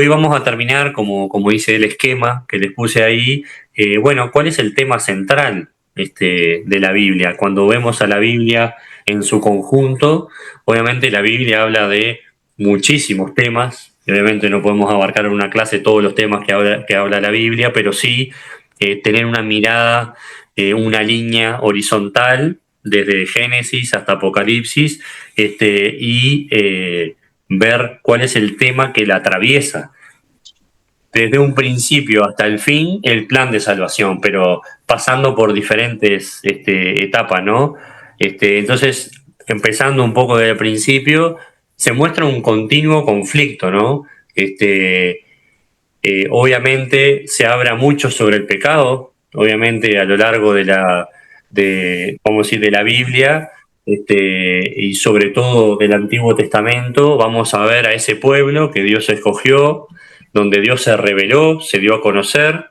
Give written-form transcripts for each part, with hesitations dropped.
hoy vamos a terminar, como dice el esquema que les puse ahí, bueno, ¿cuál es el tema central de la Biblia? Cuando vemos a la Biblia en su conjunto, obviamente la Biblia habla de muchísimos temas, y obviamente no podemos abarcar en una clase todos los temas que habla la Biblia, pero sí tener una mirada, una línea horizontal desde Génesis hasta Apocalipsis, y ver cuál es el tema que la atraviesa desde un principio hasta el fin, el plan de salvación, pero pasando por diferentes etapas, ¿no? Entonces, empezando un poco desde el principio, se muestra un continuo conflicto, ¿no? Obviamente se habla mucho sobre el pecado, obviamente a lo largo vamos a decir, de la Biblia, y sobre todo del Antiguo Testamento, vamos a ver a ese pueblo que Dios escogió, donde Dios se reveló, se dio a conocer,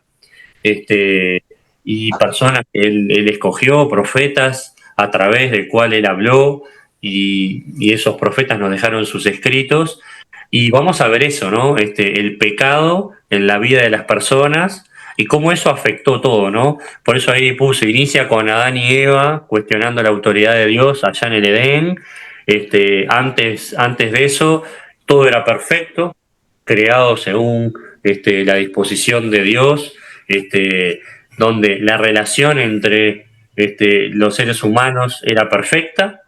y personas que él escogió, profetas, a través del cual Él habló, y esos profetas nos dejaron sus escritos, y vamos a ver eso, ¿no? El pecado en la vida de las personas y cómo eso afectó todo, ¿no? Por eso ahí inicia con Adán y Eva cuestionando la autoridad de Dios allá en el Edén. Antes de eso, todo era perfecto, creado según la disposición de Dios, donde la relación entre los seres humanos era perfecta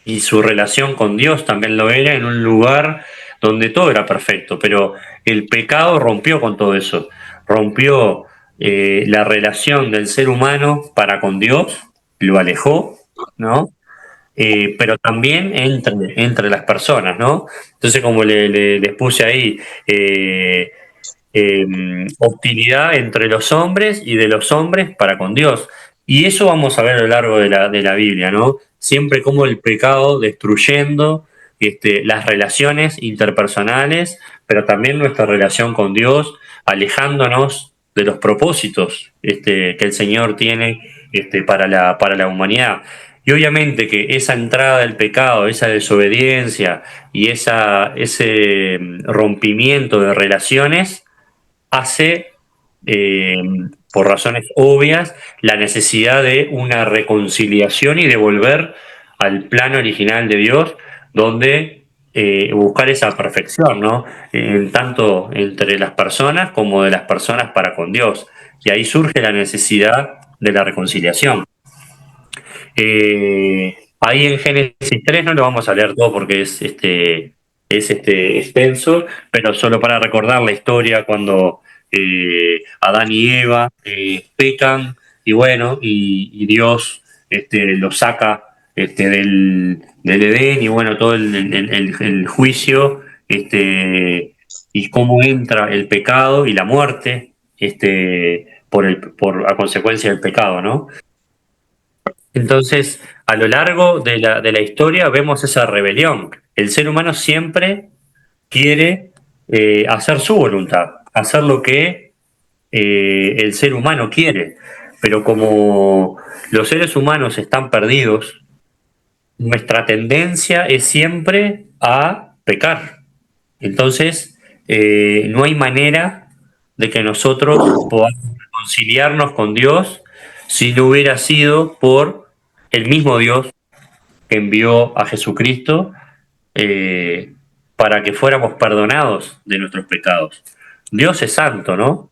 y su relación con Dios también lo era, en un lugar donde todo era perfecto, pero el pecado rompió con todo eso, rompió la relación del ser humano para con Dios, lo alejó, ¿no? Pero también entre las personas, ¿no? Entonces, como les puse ahí, hostilidad entre los hombres y de los hombres para con Dios. Y eso vamos a ver a lo largo de la Biblia, ¿no? Siempre como el pecado destruyendo las relaciones interpersonales, pero también nuestra relación con Dios, alejándonos de los propósitos que el Señor tiene para la humanidad. Y obviamente que esa entrada del pecado, esa desobediencia y ese rompimiento de relaciones hace, por razones obvias, la necesidad de una reconciliación y de volver al plan original de Dios, donde buscar esa perfección, ¿no? Tanto entre las personas como de las personas para con Dios. Y ahí surge la necesidad de la reconciliación. Ahí en Génesis 3 no lo vamos a leer todo porque es extenso, pero solo para recordar la historia cuando Adán y Eva pecan y bueno, y Dios los saca del Edén y bueno, todo el juicio, y cómo entra el pecado y la muerte a consecuencia del pecado, ¿no? Entonces, a lo largo de la historia vemos esa rebelión. El ser humano siempre quiere hacer su voluntad, hacer lo que el ser humano quiere. Pero como los seres humanos están perdidos, nuestra tendencia es siempre a pecar. Entonces, no hay manera de que nosotros podamos reconciliarnos con Dios si no hubiera sido por el mismo Dios que envió a Jesucristo eh, para que fuéramos perdonados de nuestros pecados. Dios es santo, ¿no?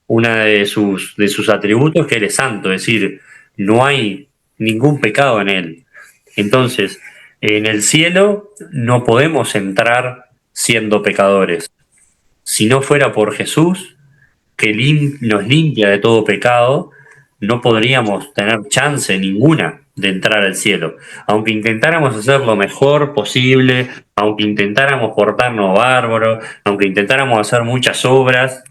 Una de sus atributos es que Él es santo, es decir, no hay ningún pecado en Él. Entonces, en el cielo no podemos entrar siendo pecadores. Si no fuera por Jesús, que nos limpia de todo pecado, no podríamos tener chance ninguna de entrar al cielo. Aunque intentáramos hacer lo mejor posible, aunque intentáramos portarnos bárbaro, aunque intentáramos hacer muchas obras,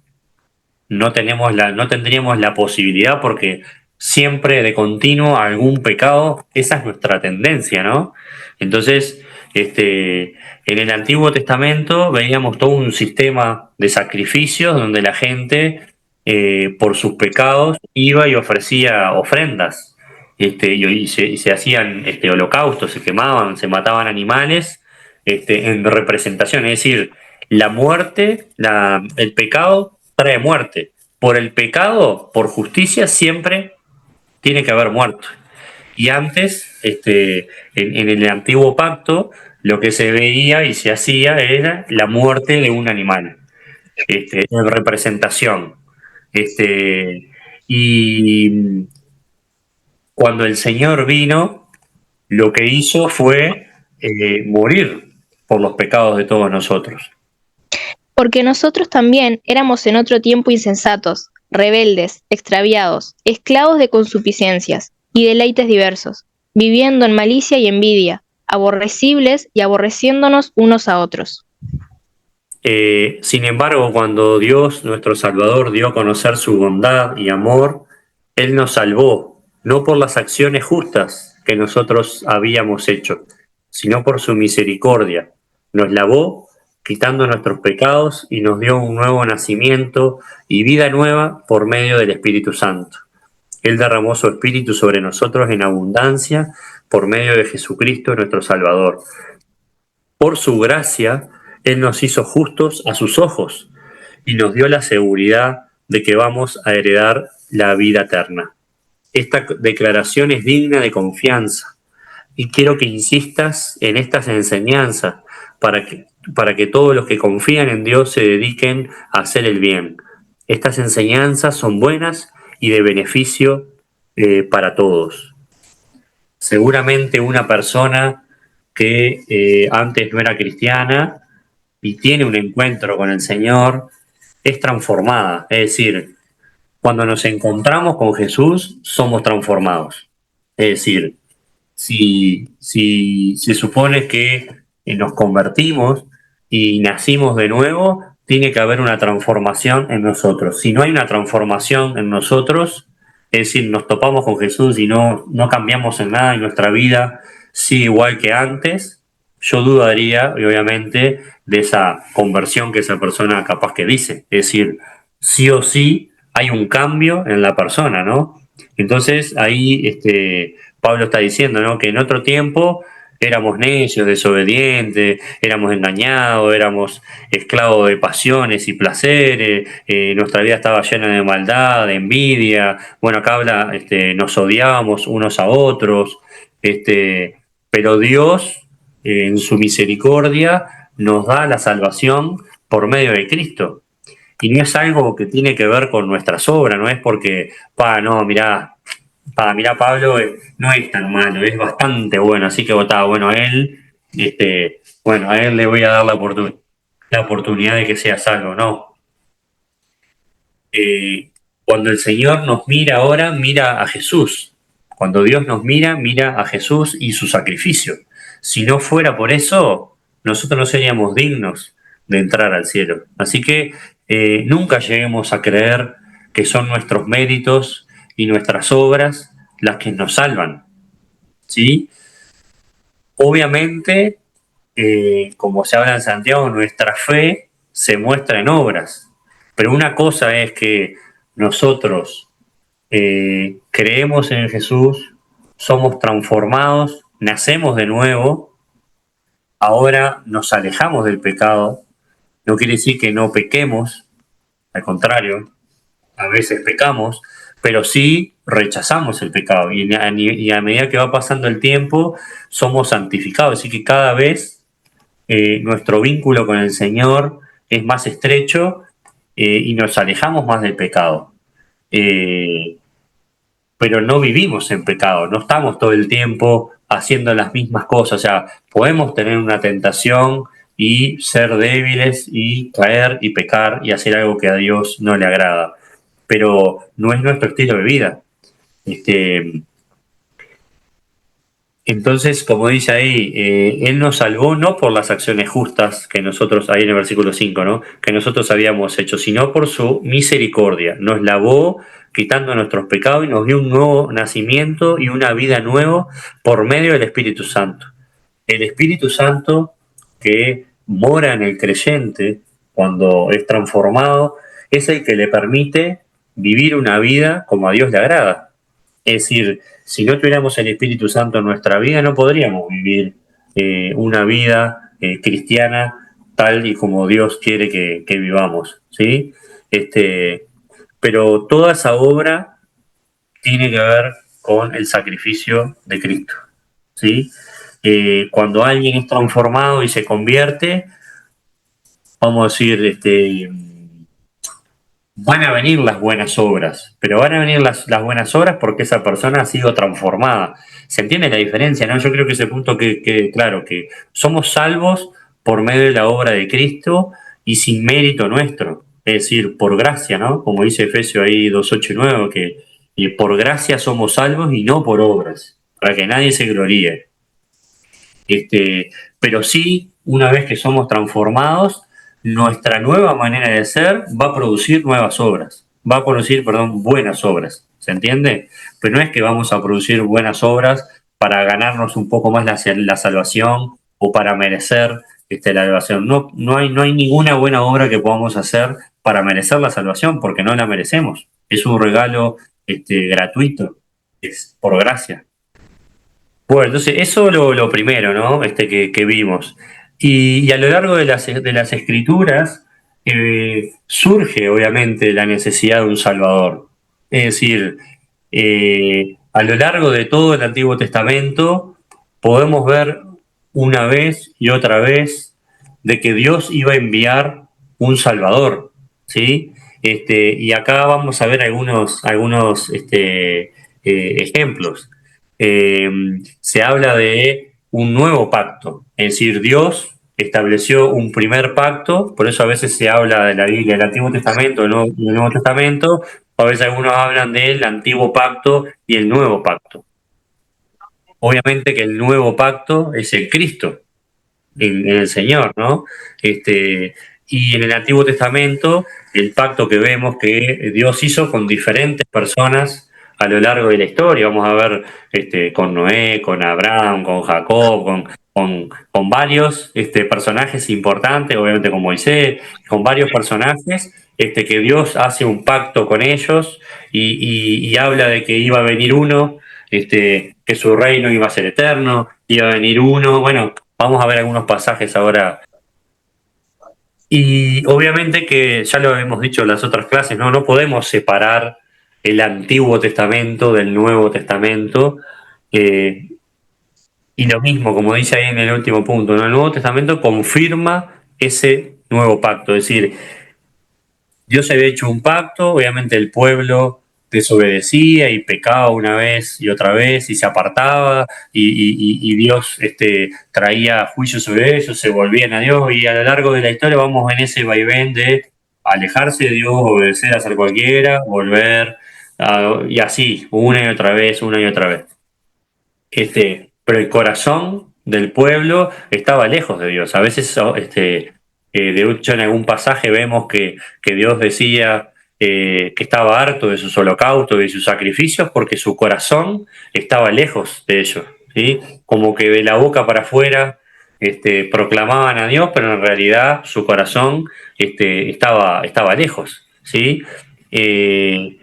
no tendríamos la posibilidad porque siempre de continuo algún pecado, esa es nuestra tendencia, ¿no? Entonces, en el Antiguo Testamento veíamos todo un sistema de sacrificios donde la gente, por sus pecados, iba y ofrecía ofrendas, y se hacían holocaustos, se quemaban, se mataban animales, en representación, es decir, La muerte, el pecado trae muerte. Por el pecado, por justicia, siempre tiene que haber muerto. Y antes, en el antiguo pacto, lo que se veía y se hacía era la muerte de un animal, en representación. Este, y cuando el Señor vino, lo que hizo fue morir por los pecados de todos nosotros. Porque nosotros también éramos en otro tiempo insensatos, rebeldes, extraviados, esclavos de consuficiencias y deleites diversos, viviendo en malicia y envidia, aborrecibles y aborreciéndonos unos a otros. Sin embargo, cuando Dios, nuestro Salvador, dio a conocer su bondad y amor, Él nos salvó, no por las acciones justas que nosotros habíamos hecho, sino por su misericordia. Nos lavó, quitando nuestros pecados, y nos dio un nuevo nacimiento y vida nueva por medio del Espíritu Santo. Él derramó su Espíritu sobre nosotros en abundancia por medio de Jesucristo, nuestro Salvador. Por su gracia, Él nos hizo justos a sus ojos y nos dio la seguridad de que vamos a heredar la vida eterna. Esta declaración es digna de confianza y quiero que insistas en estas enseñanzas para que todos los que confían en Dios se dediquen a hacer el bien. Estas enseñanzas son buenas y de beneficio para todos. Seguramente una persona que antes no era cristiana y tiene un encuentro con el Señor es transformada. Es decir, cuando nos encontramos con Jesús, somos transformados. Es decir, si se supone que nos convertimos y nacimos de nuevo, tiene que haber una transformación en nosotros. Si no hay una transformación en nosotros, es decir, nos topamos con Jesús y no cambiamos en nada en nuestra vida, sigue igual que antes, yo dudaría, obviamente, de esa conversión que esa persona capaz que dice. Es decir, sí o sí hay un cambio en la persona, ¿no? Entonces ahí Pablo está diciendo, ¿no? Que en otro tiempo éramos necios, desobedientes, éramos engañados, éramos esclavos de pasiones y placeres, nuestra vida estaba llena de maldad, de envidia. Bueno, acá habla, nos odiábamos unos a otros, pero Dios, en su misericordia, nos da la salvación por medio de Cristo. Y no es algo que tiene que ver con nuestras obras, no es porque, no, mirá, Pablo no es tan malo, es bastante bueno, así que bueno, a él le voy a dar la oportunidad de que sea salvo, no. Cuando el Señor nos mira ahora, mira a Jesús. Cuando Dios nos mira, mira a Jesús y su sacrificio. Si no fuera por eso, nosotros no seríamos dignos de entrar al cielo. Así que nunca lleguemos a creer que son nuestros méritos y nuestras obras las que nos salvan. ¿Sí? Obviamente, como se habla en Santiago, nuestra fe se muestra en obras. Pero una cosa es que nosotros creemos en Jesús, somos transformados, nacemos de nuevo, ahora nos alejamos del pecado. No quiere decir que no pequemos, al contrario, a veces pecamos, pero sí rechazamos el pecado y a medida que va pasando el tiempo somos santificados, así que cada vez nuestro vínculo con el Señor es más estrecho y nos alejamos más del pecado. Pero no vivimos en pecado, no estamos todo el tiempo haciendo las mismas cosas, o sea, podemos tener una tentación y ser débiles y caer y pecar y hacer algo que a Dios no le agrada, pero no es nuestro estilo de vida. Entonces, como dice ahí, Él nos salvó no por las acciones justas que nosotros, ahí en el versículo 5, ¿no? Que nosotros habíamos hecho, sino por su misericordia. Nos lavó quitando nuestros pecados y nos dio un nuevo nacimiento y una vida nueva por medio del Espíritu Santo. El Espíritu Santo que mora en el creyente cuando es transformado es el que le permite vivir una vida como a Dios le agrada. Es decir, si no tuviéramos el Espíritu Santo en nuestra vida, no podríamos vivir una vida cristiana tal y como Dios quiere que vivamos, ¿sí? Pero toda esa obra tiene que ver con el sacrificio de Cristo, ¿sí? Cuando alguien es transformado y se convierte, vamos a decir, van a venir las buenas obras, pero van a venir las buenas obras porque esa persona ha sido transformada. ¿Se entiende la diferencia, no? Yo creo que ese punto que claro, que somos salvos por medio de la obra de Cristo y sin mérito nuestro, es decir, por gracia, ¿no? Como dice Efesios ahí 2:8 y 9, que y por gracia somos salvos y no por obras, para que nadie se gloríe. Pero sí, una vez que somos transformados, nuestra nueva manera de ser va a producir nuevas obras, va a producir, perdón, buenas obras, ¿se entiende? Pero no es que vamos a producir buenas obras para ganarnos un poco más la salvación o para merecer la salvación. No, no hay ninguna buena obra que podamos hacer para merecer la salvación, porque no la merecemos. Es un regalo gratuito, es por gracia. Bueno, entonces eso lo primero, ¿no? Que vimos. Y a lo largo de las escrituras surge, obviamente, la necesidad de un Salvador. Es decir, a lo largo de todo el Antiguo Testamento podemos ver una vez y otra vez de que Dios iba a enviar un Salvador, ¿sí? Y acá vamos a ver algunos ejemplos. eh, Se habla de un nuevo pacto, es decir, Dios estableció un primer pacto, por eso a veces se habla de la Biblia, del Antiguo Testamento, del Nuevo Testamento, a veces algunos hablan del Antiguo Pacto y el Nuevo Pacto. Obviamente que el Nuevo Pacto es el Cristo, en el Señor, ¿no? Y en el Antiguo Testamento, el pacto que vemos que Dios hizo con diferentes personas a lo largo de la historia. Vamos a ver con Noé, con Abraham, con Jacob, con varios personajes importantes, obviamente con Moisés, con varios personajes, que Dios hace un pacto con ellos y habla de que iba a venir uno, que su reino iba a ser eterno, iba a venir uno, bueno, vamos a ver algunos pasajes ahora. Y obviamente que ya lo hemos dicho en las otras clases, ¿no? No podemos separar el Antiguo Testamento del Nuevo Testamento. eh, y lo mismo, como dice ahí en el último punto, ¿no? El Nuevo Testamento confirma ese nuevo pacto. Es decir, Dios había hecho un pacto, obviamente el pueblo desobedecía y pecaba una vez y otra vez y se apartaba y Dios traía juicio sobre ellos, se volvían a Dios y a lo largo de la historia vamos en ese vaivén de alejarse de Dios, obedecer a hacer cualquiera, volver y así, una y otra vez, una y otra vez. Pero el corazón del pueblo estaba lejos de Dios. A veces, de hecho, en algún pasaje vemos que Dios decía que estaba harto de sus holocaustos y de sus sacrificios porque su corazón estaba lejos de ellos, ¿sí? Como que de la boca para afuera proclamaban a Dios, pero en realidad su corazón estaba lejos, ¿sí? Eh,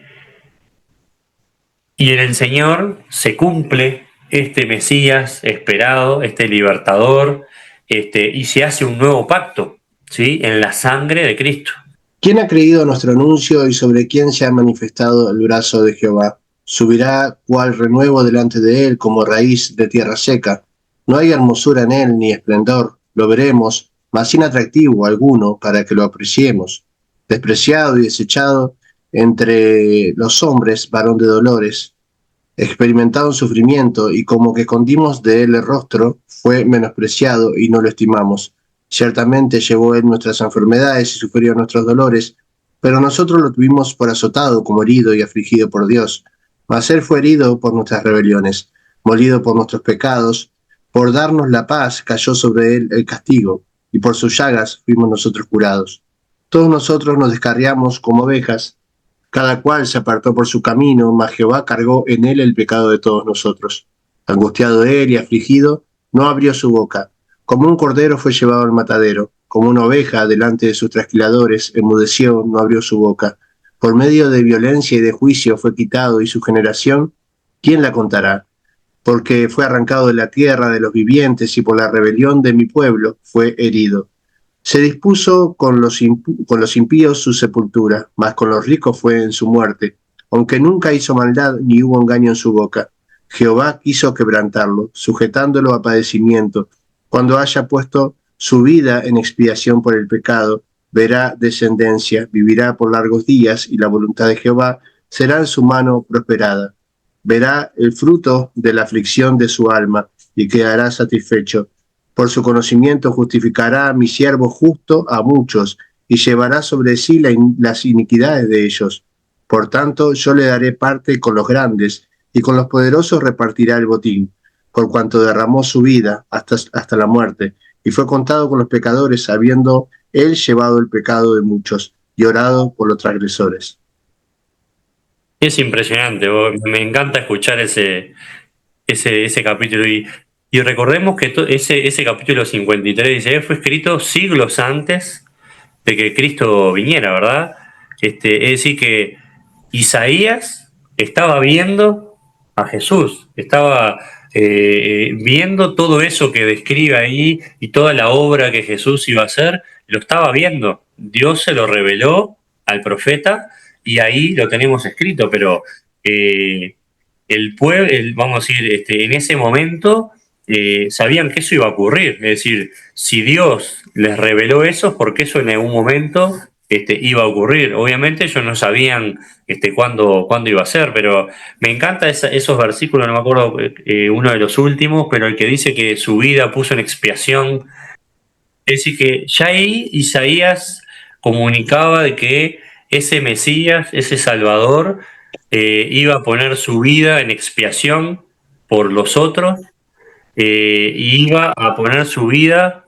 y en el Señor se cumple este Mesías esperado, este libertador, y se hace un nuevo pacto, ¿sí? En la sangre de Cristo. ¿Quién ha creído nuestro anuncio y sobre quién se ha manifestado el brazo de Jehová? Subirá cual renuevo delante de él como raíz de tierra seca. No hay hermosura en él ni esplendor, lo veremos, mas sin atractivo alguno para que lo apreciemos. Despreciado y desechado entre los hombres, varón de dolores, experimentado en sufrimiento y como que escondimos de él el rostro, fue menospreciado y no lo estimamos. Ciertamente llevó él nuestras enfermedades y sufrió nuestros dolores, pero nosotros lo tuvimos por azotado, como herido y afligido por Dios. Mas él fue herido por nuestras rebeliones, molido por nuestros pecados, por darnos la paz cayó sobre él el castigo, y por sus llagas fuimos nosotros curados. Todos nosotros nos descarriamos como ovejas, cada cual se apartó por su camino, mas Jehová cargó en él el pecado de todos nosotros. Angustiado él y afligido, no abrió su boca. Como un cordero fue llevado al matadero, como una oveja delante de sus trasquiladores, enmudeció, no abrió su boca. Por medio de violencia y de juicio fue quitado, y su generación, ¿quién la contará? Porque fue arrancado de la tierra de los vivientes, y por la rebelión de mi pueblo fue herido. Se dispuso con con los impíos su sepultura, mas con los ricos fue en su muerte, aunque nunca hizo maldad ni hubo engaño en su boca. Jehová quiso quebrantarlo, sujetándolo a padecimiento. Cuando haya puesto su vida en expiación por el pecado, verá descendencia, vivirá por largos días, y la voluntad de Jehová será en su mano prosperada. Verá el fruto de la aflicción de su alma, y quedará satisfecho. Por su conocimiento justificará a mi siervo justo a muchos, y llevará sobre sí las iniquidades de ellos. Por tanto, yo le daré parte con los grandes, y con los poderosos repartirá el botín, por cuanto derramó su vida hasta la muerte, y fue contado con los pecadores, habiendo él llevado el pecado de muchos, y orado por los transgresores. Es impresionante, me encanta escuchar ese capítulo. Y recordemos que ese capítulo 53 dice, fue escrito siglos antes de que Cristo viniera, ¿verdad? Es decir, que Isaías estaba viendo a Jesús, estaba viendo todo eso que describe ahí y toda la obra que Jesús iba a hacer, lo estaba viendo. Dios se lo reveló al profeta y ahí lo tenemos escrito, pero el pueblo, vamos a decir, en ese momento sabían que eso iba a ocurrir. Es decir, si Dios les reveló eso, es porque eso en algún momento iba a ocurrir. Obviamente ellos no sabían cuándo iba a ser, pero me encantan esos versículos, no me acuerdo uno de los últimos, pero el que dice que su vida puso en expiación. Es decir, que ya ahí Isaías comunicaba de que ese Mesías, ese Salvador, iba a poner su vida en expiación por los otros, y iba a poner su vida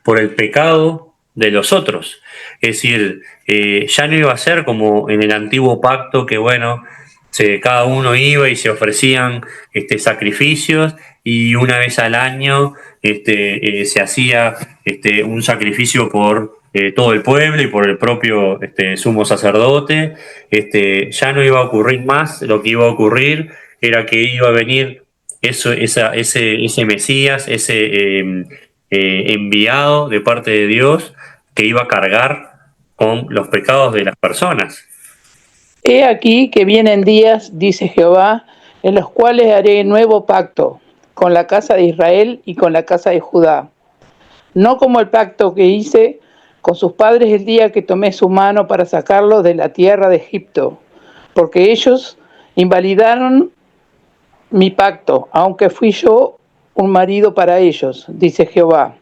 por el pecado de los otros. Es decir, ya no iba a ser como en el antiguo pacto que, bueno, cada uno iba y se ofrecían sacrificios y una vez al año se hacía un sacrificio por todo el pueblo y por el propio sumo sacerdote. Ya no iba a ocurrir más. Lo que iba a ocurrir era que iba a venir ese Mesías, ese enviado de parte de Dios que iba a cargar con los pecados de las personas. He aquí que vienen días, dice Jehová, en los cuales haré nuevo pacto con la casa de Israel y con la casa de Judá. No como el pacto que hice con sus padres el día que tomé su mano para sacarlos de la tierra de Egipto, porque ellos invalidaron mi pacto, aunque fui yo un marido para ellos, dice Jehová.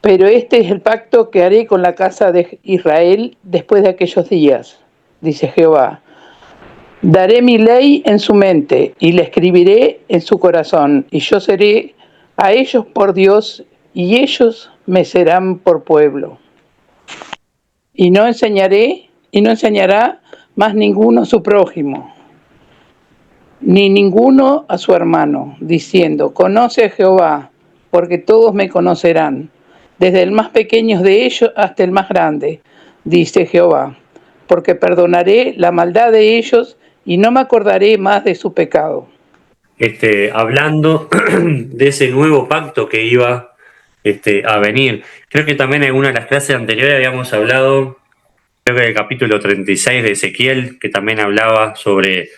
Pero este es el pacto que haré con la casa de Israel después de aquellos días, dice Jehová. Daré mi ley en su mente y la escribiré en su corazón, y yo seré a ellos por Dios y ellos me serán por pueblo. Y no enseñará más ninguno a su prójimo, ni ninguno a su hermano, diciendo, conoce a Jehová, porque todos me conocerán, desde el más pequeño de ellos hasta el más grande, dice Jehová, porque perdonaré la maldad de ellos y no me acordaré más de su pecado. Hablando de ese nuevo pacto que iba a venir. Creo que también en una de las clases anteriores habíamos hablado, creo que del capítulo 36 de Ezequiel, que también hablaba sobre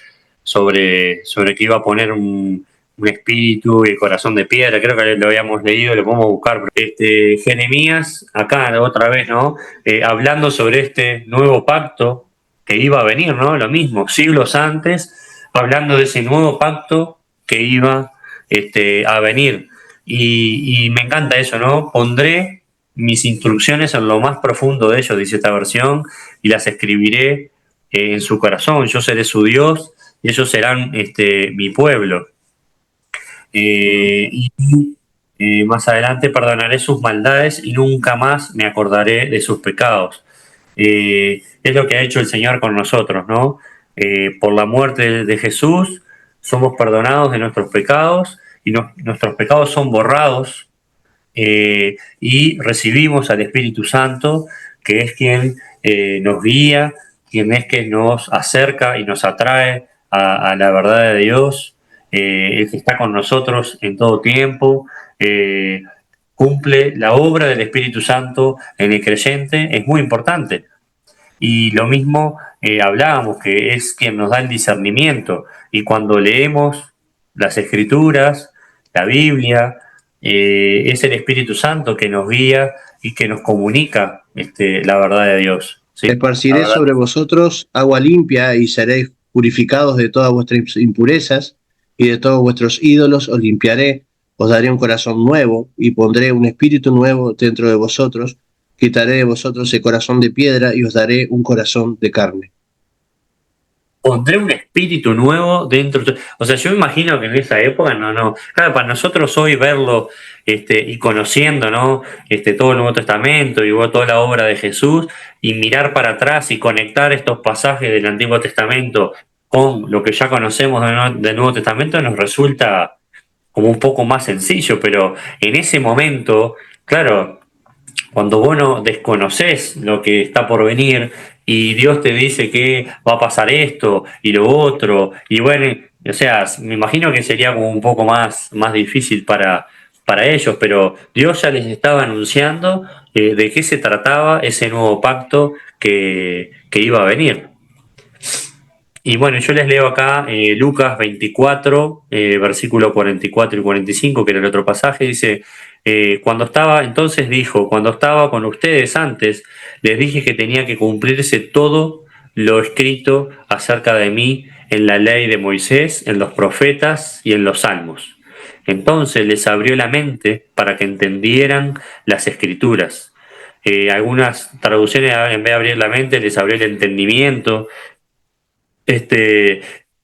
que iba a poner un espíritu y corazón de piedra. Creo que lo habíamos leído, lo podemos buscar. Jeremías, acá otra vez, ¿no? Hablando sobre este nuevo pacto que iba a venir, ¿no? Lo mismo, siglos antes, hablando de ese nuevo pacto que iba a venir. Y me encanta eso, ¿no? Pondré mis instrucciones en lo más profundo de ellos, dice esta versión, y las escribiré en su corazón. Yo seré su Dios y ellos serán mi pueblo. Más adelante perdonaré sus maldades y nunca más me acordaré de sus pecados. Es lo que ha hecho el Señor con nosotros, ¿no? Por la muerte de Jesús somos perdonados de nuestros pecados y nuestros pecados son borrados, y recibimos al Espíritu Santo, que es quien nos guía, quien es que nos acerca y nos atrae a la verdad de Dios, el que está con nosotros en todo tiempo. cumple la obra del Espíritu Santo en el creyente, es muy importante. Y lo mismo hablábamos, que es quien nos da el discernimiento. Y cuando leemos las Escrituras, la Biblia, es el Espíritu Santo que nos guía y que nos comunica la verdad de Dios. ¿Sí? Esparciré sobre vosotros agua limpia y seréis purificados de todas vuestras impurezas y de todos vuestros ídolos os limpiaré, os daré un corazón nuevo y pondré un espíritu nuevo dentro de vosotros, quitaré de vosotros el corazón de piedra y os daré un corazón de carne. Pondré un espíritu nuevo dentro. O sea, yo me imagino que en esa época, claro, para nosotros hoy verlo y conociendo, ¿no? Todo el Nuevo Testamento y toda la obra de Jesús, y mirar para atrás y conectar estos pasajes del Antiguo Testamento con lo que ya conocemos del Nuevo Testamento, nos resulta como un poco más sencillo, pero en ese momento, claro, cuando vos no desconoces lo que está por venir y Dios te dice que va a pasar esto y lo otro, y bueno, o sea, me imagino que sería como un poco más difícil para ellos, pero Dios ya les estaba anunciando de qué se trataba ese nuevo pacto que iba a venir. Y bueno, yo les leo acá Lucas 24, versículo 44 y 45, que era el otro pasaje, dice, entonces dijo, cuando estaba con ustedes antes, les dije que tenía que cumplirse todo lo escrito acerca de mí en la ley de Moisés, en los profetas y en los salmos. Entonces les abrió la mente para que entendieran las escrituras. Algunas traducciones, en vez de abrir la mente, les abrió el entendimiento.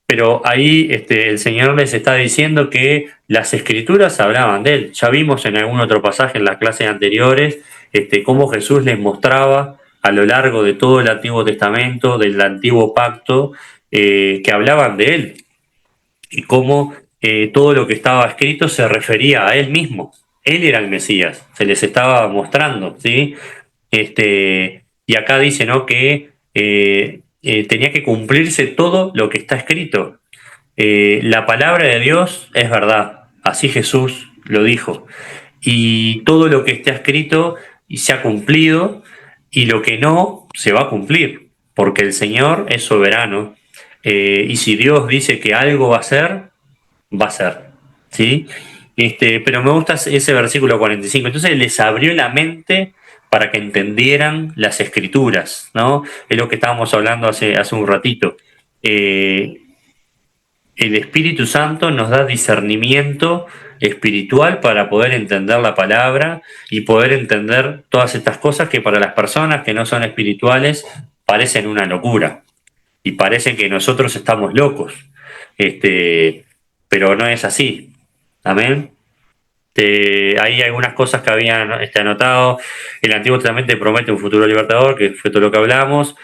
Pero ahí el Señor les está diciendo que las Escrituras hablaban de Él. Ya vimos en algún otro pasaje en las clases anteriores cómo Jesús les mostraba a lo largo de todo el Antiguo Testamento, del Antiguo Pacto, que hablaban de Él y cómo todo lo que estaba escrito se refería a Él mismo. Él era el Mesías, se les estaba mostrando, ¿sí? Y acá dice, ¿no?, que tenía que cumplirse todo lo que está escrito. La palabra de Dios es verdad, así Jesús lo dijo. Y todo lo que está escrito y se ha cumplido, y lo que no, se va a cumplir, porque el Señor es soberano. Y si Dios dice que algo va a ser, va a ser. ¿Sí? Pero me gusta ese versículo 45. Entonces les abrió la mente para que entendieran las escrituras, ¿no? Es lo que estábamos hablando hace un ratito. El Espíritu Santo nos da discernimiento espiritual para poder entender la palabra y poder entender todas estas cosas que para las personas que no son espirituales parecen una locura y parecen que nosotros estamos locos. Pero no es así. Amén. Hay algunas cosas que habían anotado. El Antiguo Testamento promete un futuro libertador, que fue todo lo que hablamos.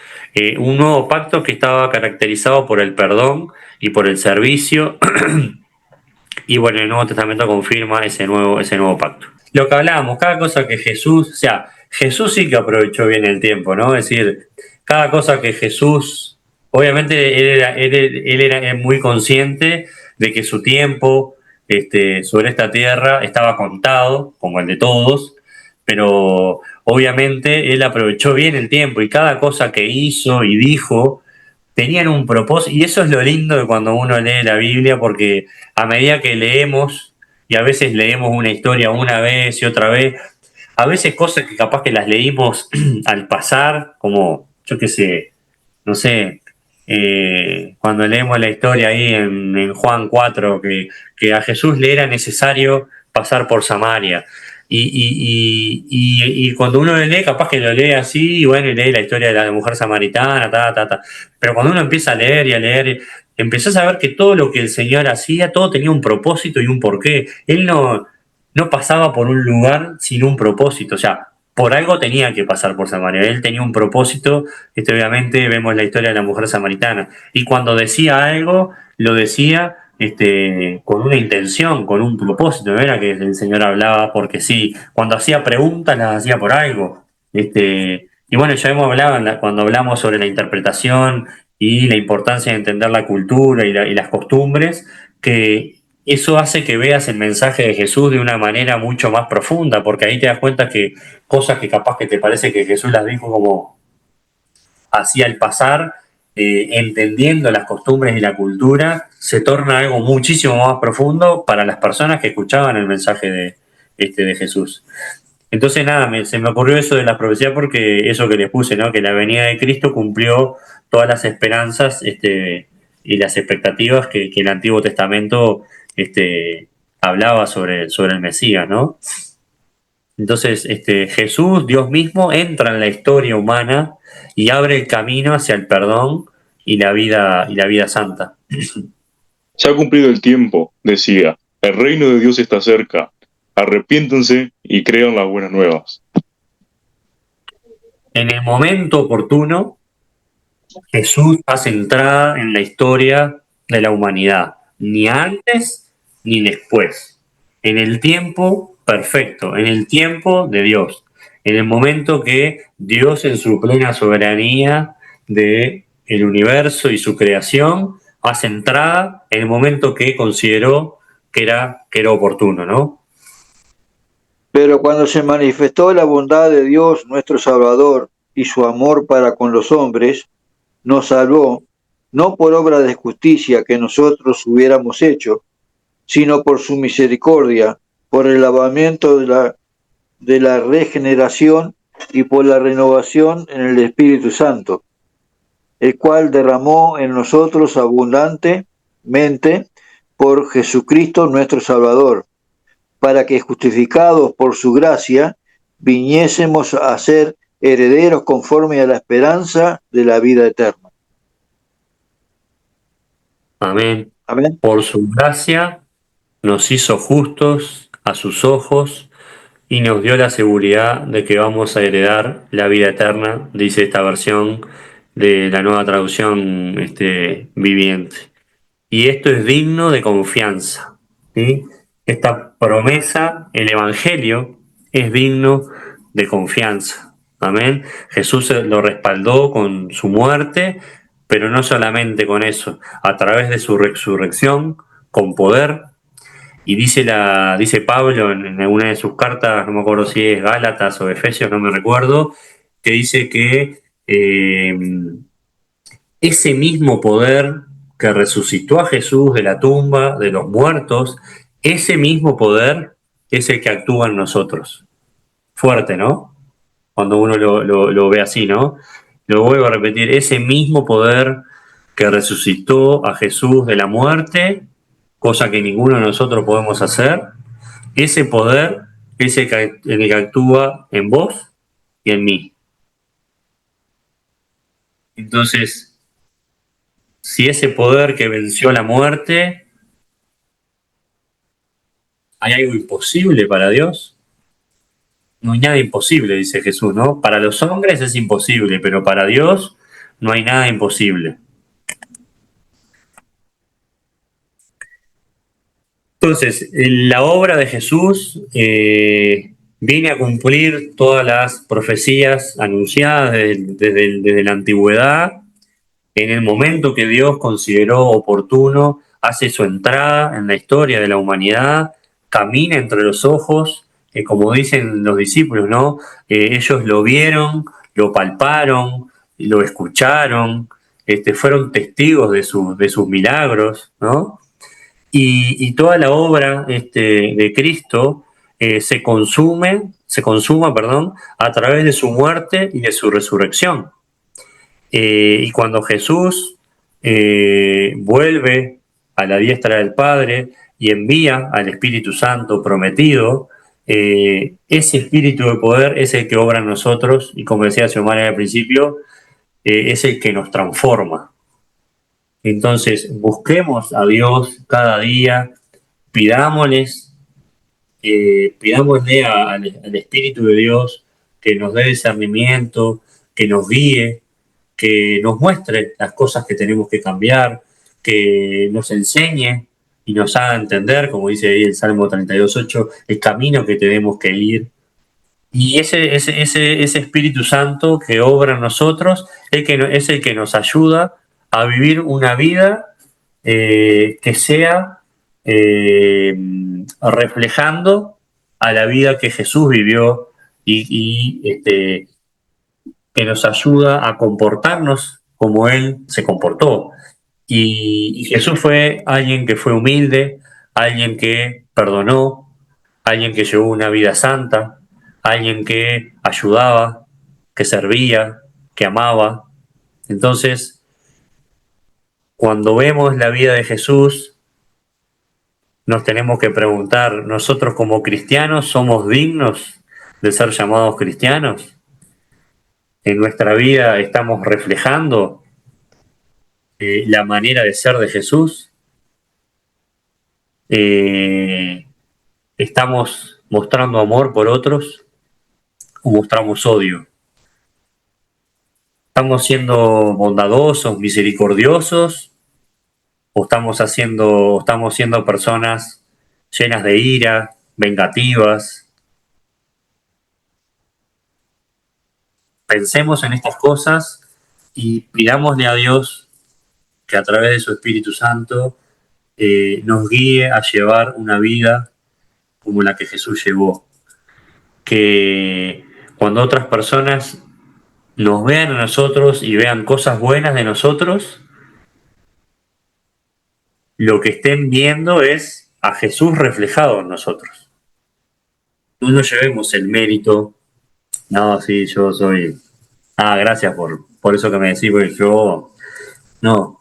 Un nuevo pacto que estaba caracterizado por el perdón y por el servicio. Y bueno, el Nuevo Testamento confirma ese nuevo pacto. Lo que hablábamos, cada cosa que Jesús, o sea, Jesús sí que aprovechó bien el tiempo, ¿no? Es decir, cada cosa que Jesús, obviamente él era muy consciente de que su tiempo sobre esta tierra estaba contado, como el de todos, pero obviamente él aprovechó bien el tiempo y cada cosa que hizo y dijo tenían un propósito, y eso es lo lindo de cuando uno lee la Biblia, porque a medida que leemos, y a veces leemos una historia una vez y otra vez, a veces cosas que capaz que las leímos al pasar, como, yo qué sé, no sé, cuando leemos la historia ahí en Juan 4, que a Jesús le era necesario pasar por Samaria. Y cuando uno lo lee, capaz que lo lee así, y bueno, y lee la historia de la mujer samaritana, Pero cuando uno empieza a leer y a leer, empezás a ver que todo lo que el Señor hacía, todo tenía un propósito y un porqué. Él no pasaba por un lugar sin un propósito, o sea, por algo tenía que pasar por Samaria. Él tenía un propósito, obviamente vemos la historia de la mujer samaritana. Y cuando decía algo, lo decía con una intención, con un propósito. No era que el Señor hablaba porque sí. Cuando hacía preguntas, las hacía por algo. Y bueno, ya hemos hablado cuando hablamos sobre la interpretación y la importancia de entender la cultura y las costumbres, que eso hace que veas el mensaje de Jesús de una manera mucho más profunda, porque ahí te das cuenta que cosas que capaz que te parece que Jesús las dijo como así al pasar, entendiendo las costumbres y la cultura, se torna algo muchísimo más profundo para las personas que escuchaban el mensaje de Jesús. Entonces nada, se me ocurrió eso de la profecía porque eso que les puse, ¿no? Que la venida de Cristo cumplió todas las esperanzas y las expectativas que el Antiguo Testamento hablaba sobre el Mesías, ¿no? Entonces, Jesús, Dios mismo, entra en la historia humana y abre el camino hacia el perdón y la vida santa. Se ha cumplido el tiempo, decía. El reino de Dios está cerca. Arrepiéntanse y crean las buenas nuevas. En el momento oportuno, Jesús hace entrada en la historia de la humanidad, ni antes ni después. En el tiempo perfecto, en el tiempo de Dios, en el momento que Dios, en su plena soberanía del universo y su creación, hace entrada en el momento que consideró que era oportuno, ¿no? Pero cuando se manifestó la bondad de Dios nuestro Salvador y su amor para con los hombres, nos salvó, no por obra de justicia que nosotros hubiéramos hecho, sino por su misericordia, por el lavamiento de la regeneración y por la renovación en el Espíritu Santo, el cual derramó en nosotros abundantemente por Jesucristo nuestro Salvador, para que justificados por su gracia viniésemos a ser herederos conforme a la esperanza de la vida eterna. Amén. Amén. Por su gracia nos hizo justos a sus ojos y nos dio la seguridad de que vamos a heredar la vida eterna, dice esta versión de la Nueva Traducción Viviente. Y esto es digno de confianza, ¿sí? Esta promesa, el Evangelio, es digno de confianza. Amén. Jesús lo respaldó con su muerte, pero no solamente con eso, a través de su resurrección, con poder. Y dice Pablo en una de sus cartas, no me acuerdo si es Gálatas o Efesios, no me recuerdo, que dice que ese mismo poder que resucitó a Jesús de la tumba, de los muertos, ese mismo poder es el que actúa en nosotros. Fuerte, ¿no? Cuando uno lo ve así, ¿no? Lo vuelvo a repetir, ese mismo poder que resucitó a Jesús de la muerte, cosa que ninguno de nosotros podemos hacer, ese poder es el que actúa en vos y en mí. Entonces, si ese poder que venció la muerte, ¿hay algo imposible para Dios? No hay nada imposible, dice Jesús, ¿no? Para los hombres es imposible, pero para Dios no hay nada imposible. Entonces, la obra de Jesús viene a cumplir todas las profecías anunciadas desde la antigüedad. En el momento que Dios consideró oportuno, hace su entrada en la historia de la humanidad, camina entre los ojos, como dicen los discípulos, ¿no? Ellos lo vieron, lo palparon, lo escucharon, fueron testigos de sus milagros, ¿no? Y toda la obra de Cristo se consuma, a través de su muerte y de su resurrección. Y cuando Jesús vuelve a la diestra del Padre y envía al Espíritu Santo prometido, ese espíritu de poder es el que obra en nosotros y, como decía Xiomara al principio, es el que nos transforma. Entonces, busquemos a Dios cada día, pidámosle al Espíritu de Dios que nos dé discernimiento, que nos guíe, que nos muestre las cosas que tenemos que cambiar, que nos enseñe y nos haga entender, como dice ahí el Salmo 32:8, el camino que tenemos que ir. Y ese Espíritu Santo que obra en nosotros es el que nos ayuda a vivir una vida que sea reflejando a la vida que Jesús vivió y que nos ayuda a comportarnos como Él se comportó. Y Jesús fue alguien que fue humilde, alguien que perdonó, alguien que llevó una vida santa, alguien que ayudaba, que servía, que amaba. Entonces, cuando vemos la vida de Jesús, nos tenemos que preguntar, ¿nosotros como cristianos somos dignos de ser llamados cristianos? ¿En nuestra vida estamos reflejando la manera de ser de Jesús? ¿Estamos mostrando amor por otros o mostramos odio? ¿Estamos siendo bondadosos, misericordiosos o estamos siendo personas llenas de ira, vengativas? Pensemos en estas cosas y pidámosle a Dios que a través de su Espíritu Santo nos guíe a llevar una vida como la que Jesús llevó. Que cuando otras personas nos vean a nosotros y vean cosas buenas de nosotros, lo que estén viendo es a Jesús reflejado en nosotros. No nos llevemos el mérito. No, sí, yo soy... gracias por eso que me decís, porque yo... No,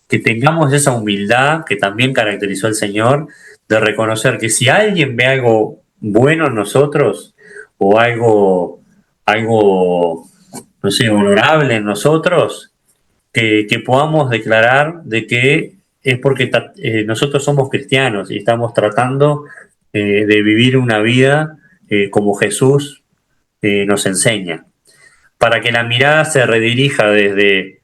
que tengamos esa humildad que también caracterizó al Señor, de reconocer que si alguien ve algo bueno en nosotros, o algo no sé, honorable en nosotros, que podamos declarar de que es porque nosotros somos cristianos y estamos tratando de vivir una vida como Jesús nos enseña, para que la mirada se redirija desde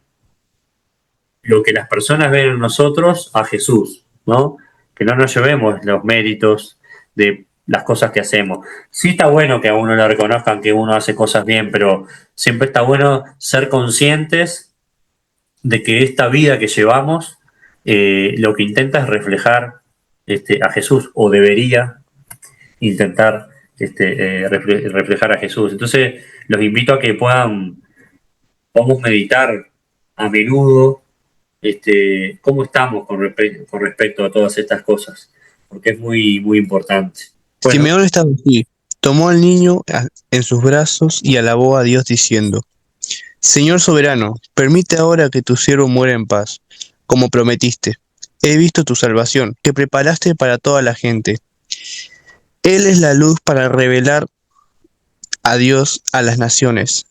lo que las personas ven en nosotros a Jesús, ¿no? Que no nos llevemos los méritos de las cosas que hacemos. Sí está bueno que a uno le reconozcan que uno hace cosas bien, pero siempre está bueno ser conscientes de que esta vida que llevamos lo que intenta es reflejar a Jesús, o debería intentar reflejar a Jesús. Entonces los invito a que podamos meditar a menudo cómo estamos con respecto a todas estas cosas, porque es muy, muy importante. Bueno, Simeón estaba allí, tomó al niño en sus brazos y alabó a Dios diciendo: Señor soberano, permite ahora que tu siervo muera en paz, como prometiste. He visto tu salvación, que preparaste para toda la gente. Él es la luz para revelar a Dios a las naciones,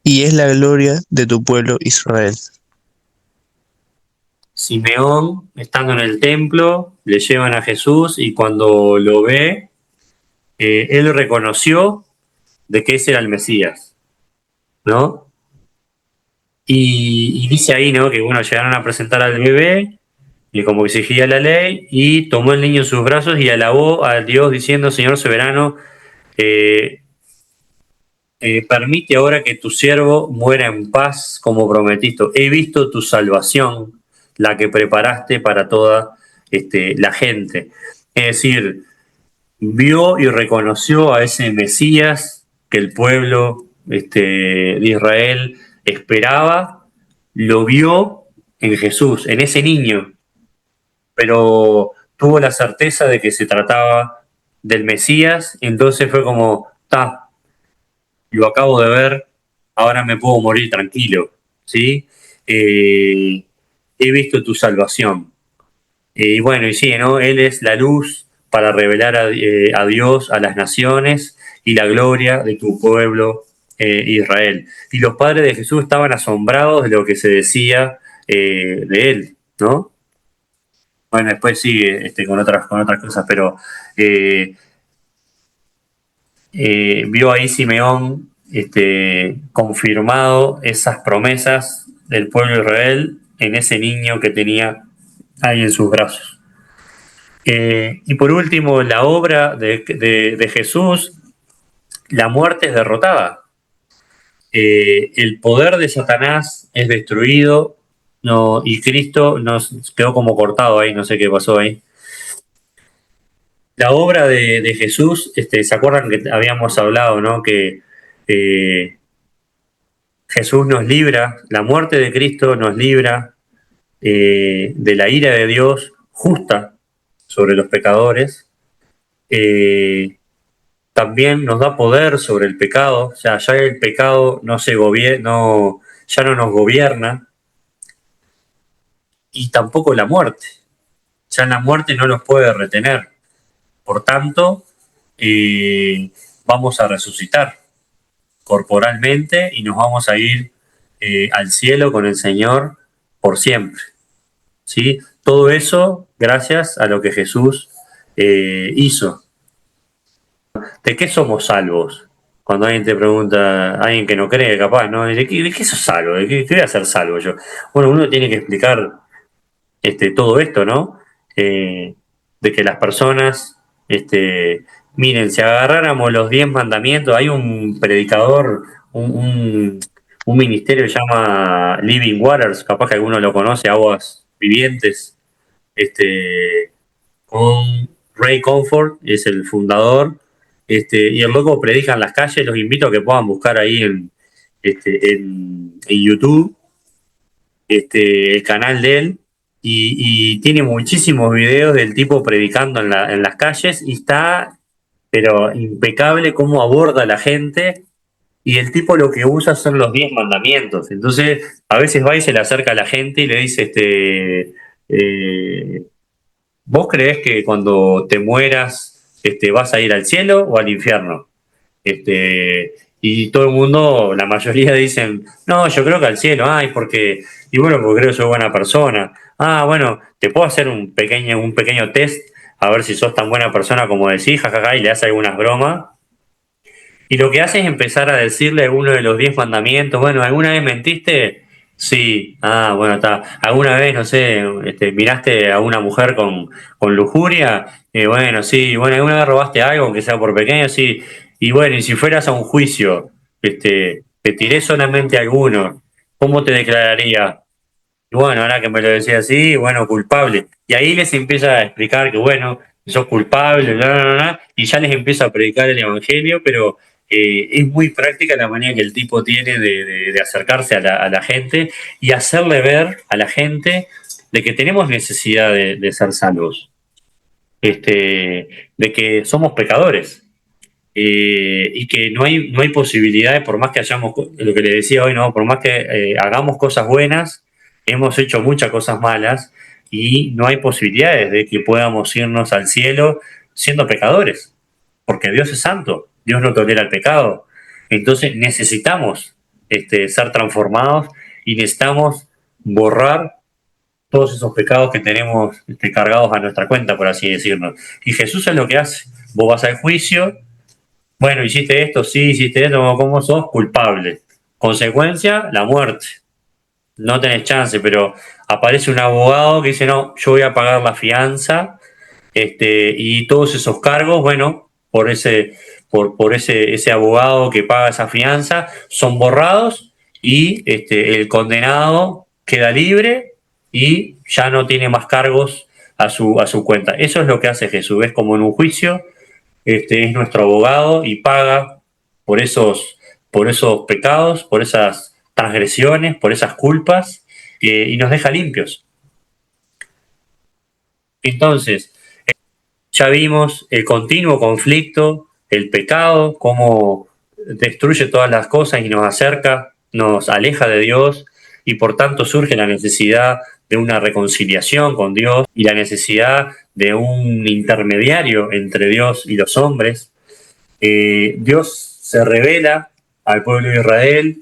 y es la gloria de tu pueblo Israel. Simeón, estando en el templo, le llevan a Jesús y cuando lo ve, él reconoció de que ese era el Mesías, ¿no? Y dice ahí, ¿no? Que bueno, llegaron a presentar al bebé y como que se exigía la ley, y tomó el niño en sus brazos y alabó a Dios diciendo: Señor soberano, permite ahora que tu siervo muera en paz como prometiste. He visto tu salvación, la que preparaste para toda la gente. Es decir, vio y reconoció a ese Mesías que el pueblo de Israel esperaba, lo vio en Jesús, en ese niño, pero tuvo la certeza de que se trataba del Mesías, y entonces fue como, lo acabo de ver, ahora me puedo morir tranquilo, ¿sí? He visto tu salvación. Y bueno, y sí, ¿no? Él es la luz para revelar a Dios a las naciones y la gloria de tu pueblo Israel. Y los padres de Jesús estaban asombrados de lo que se decía de él, ¿no? Bueno, después sigue con otras cosas, pero vio ahí Simeón confirmado esas promesas del pueblo de Israel en ese niño que tenía ahí en sus brazos. Y por último, la obra de Jesús, la muerte es derrotada. El poder de Satanás es destruido, no, y Cristo nos quedó como cortado ahí, no sé qué pasó ahí. La obra de Jesús, ¿se acuerdan que habíamos hablado, ¿no? Que Jesús nos libra, la muerte de Cristo nos libra de la ira de Dios justa sobre los pecadores. También nos da poder sobre el pecado, o sea, ya el pecado no se gobierna, ya no nos gobierna, y tampoco la muerte. Ya la muerte no nos puede retener. Por tanto, vamos a resucitar corporalmente y nos vamos a ir al cielo con el Señor por siempre. ¿Sí? Todo eso gracias a lo que Jesús hizo. ¿De qué somos salvos? Cuando alguien te pregunta, alguien que no cree, capaz, ¿no? ¿De qué sos salvo? ¿De qué voy a ser salvo yo? Bueno, uno tiene que explicar todo esto, ¿no? De que las personas, miren, si agarráramos los 10 mandamientos, hay un predicador, un ministerio que se llama Living Waters, capaz que alguno lo conoce, Aguas Vivientes, con Ray Comfort, es el fundador, y el loco predica en las calles. Los invito a que puedan buscar ahí en YouTube el canal de él, y tiene muchísimos videos del tipo predicando en las calles, y está, pero impecable cómo aborda a la gente, y el tipo lo que usa son los 10 mandamientos. Entonces, a veces va y se le acerca a la gente y le dice, ¿vos creés que cuando te mueras vas a ir al cielo o al infierno? Y todo el mundo, la mayoría dicen, no, yo creo que al cielo, y bueno, porque creo que soy buena persona. Bueno, te puedo hacer un pequeño test, a ver si sos tan buena persona como decís, jajaja, y le hace algunas bromas. Y lo que hace es empezar a decirle uno de los 10 mandamientos. Bueno, ¿alguna vez mentiste? Sí. Bueno, está. ¿Alguna vez, no sé, miraste a una mujer con lujuria? Bueno, sí. Bueno, ¿alguna vez robaste algo, aunque sea por pequeño? Sí. Y bueno, y si fueras a un juicio, te tiré solamente alguno, ¿cómo te declararía? Y bueno, ahora que me lo decía así, bueno, culpable. Y ahí les empieza a explicar que, bueno, sos culpable, y ya les empieza a predicar el evangelio, pero es muy práctica la manera que el tipo tiene de acercarse a la gente y hacerle ver a la gente de que tenemos necesidad de ser salvos, de que somos pecadores, y que no hay posibilidades, por más que hayamos, lo que le decía hoy, ¿no? Por más que hagamos cosas buenas, hemos hecho muchas cosas malas, y no hay posibilidades de que podamos irnos al cielo siendo pecadores, porque Dios es santo, Dios no tolera el pecado. Entonces necesitamos ser transformados, y necesitamos borrar todos esos pecados que tenemos cargados a nuestra cuenta, por así decirlo. Y Jesús es lo que hace. Vos vas al juicio, bueno, hiciste esto, sí, hiciste esto, ¿cómo sos? Culpable. Consecuencia, la muerte. No tenés chance, pero aparece un abogado que dice, no, yo voy a pagar la fianza, y todos esos cargos, bueno, por ese abogado que paga esa fianza, son borrados, y el condenado queda libre y ya no tiene más cargos a su cuenta. Eso es lo que hace Jesús. Es como en un juicio, es nuestro abogado y paga por por esos pecados, por esas transgresiones, por esas culpas, y nos deja limpios. Entonces, ya vimos el continuo conflicto, el pecado, cómo destruye todas las cosas y nos acerca, nos aleja de Dios, y por tanto surge la necesidad de una reconciliación con Dios y la necesidad de un intermediario entre Dios y los hombres. Dios se revela al pueblo de Israel,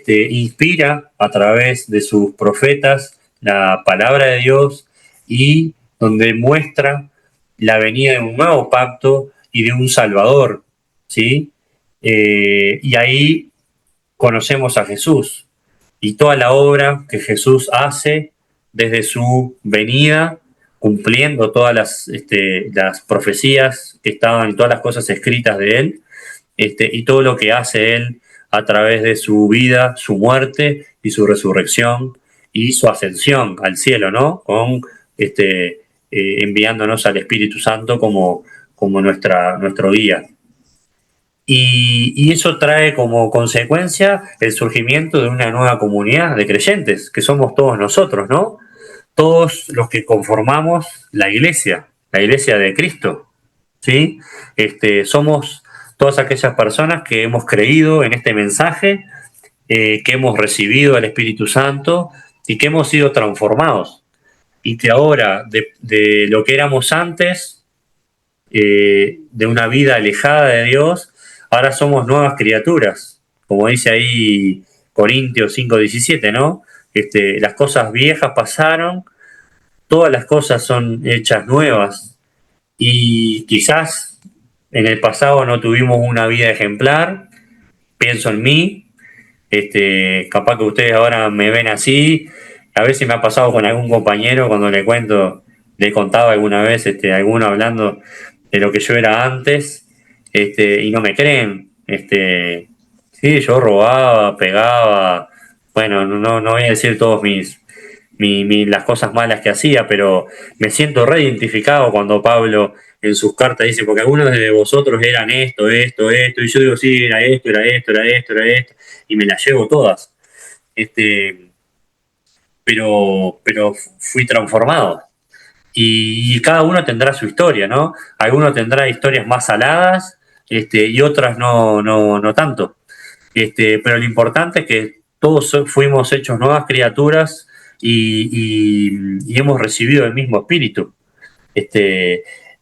inspira a través de sus profetas la palabra de Dios, y donde muestra la venida de un nuevo pacto y de un Salvador, ¿sí? Y ahí conocemos a Jesús y toda la obra que Jesús hace desde su venida, cumpliendo todas las profecías que estaban, todas las cosas escritas de él, y todo lo que hace él a través de su vida, su muerte y su resurrección y su ascensión al cielo, ¿no? Con enviándonos al Espíritu Santo como nuestro guía. Y eso trae como consecuencia el surgimiento de una nueva comunidad de creyentes, que somos todos nosotros, ¿no? Todos los que conformamos la iglesia de Cristo, ¿sí? Somos todas aquellas personas que hemos creído en este mensaje, que hemos recibido al Espíritu Santo y que hemos sido transformados. Y que ahora, de lo que éramos antes, de una vida alejada de Dios, ahora somos nuevas criaturas, como dice ahí Corintios 5:17, ¿no? Las cosas viejas pasaron, todas las cosas son hechas nuevas, y quizás en el pasado no tuvimos una vida ejemplar, pienso en mí, capaz que ustedes ahora me ven así, a veces me ha pasado con algún compañero cuando le contaba alguna vez, alguno hablando de lo que yo era antes, y no me creen. Sí, yo robaba, pegaba, bueno, no voy a decir todos las cosas malas que hacía, pero me siento reidentificado cuando Pablo en sus cartas dice, porque algunos de vosotros eran esto, y yo digo, sí, era esto, y me las llevo todas. Pero fui transformado. Y cada uno tendrá su historia, ¿no? Alguno tendrá historias más saladas, y otras no tanto. Pero lo importante es que todos fuimos hechos nuevas criaturas y hemos recibido el mismo espíritu.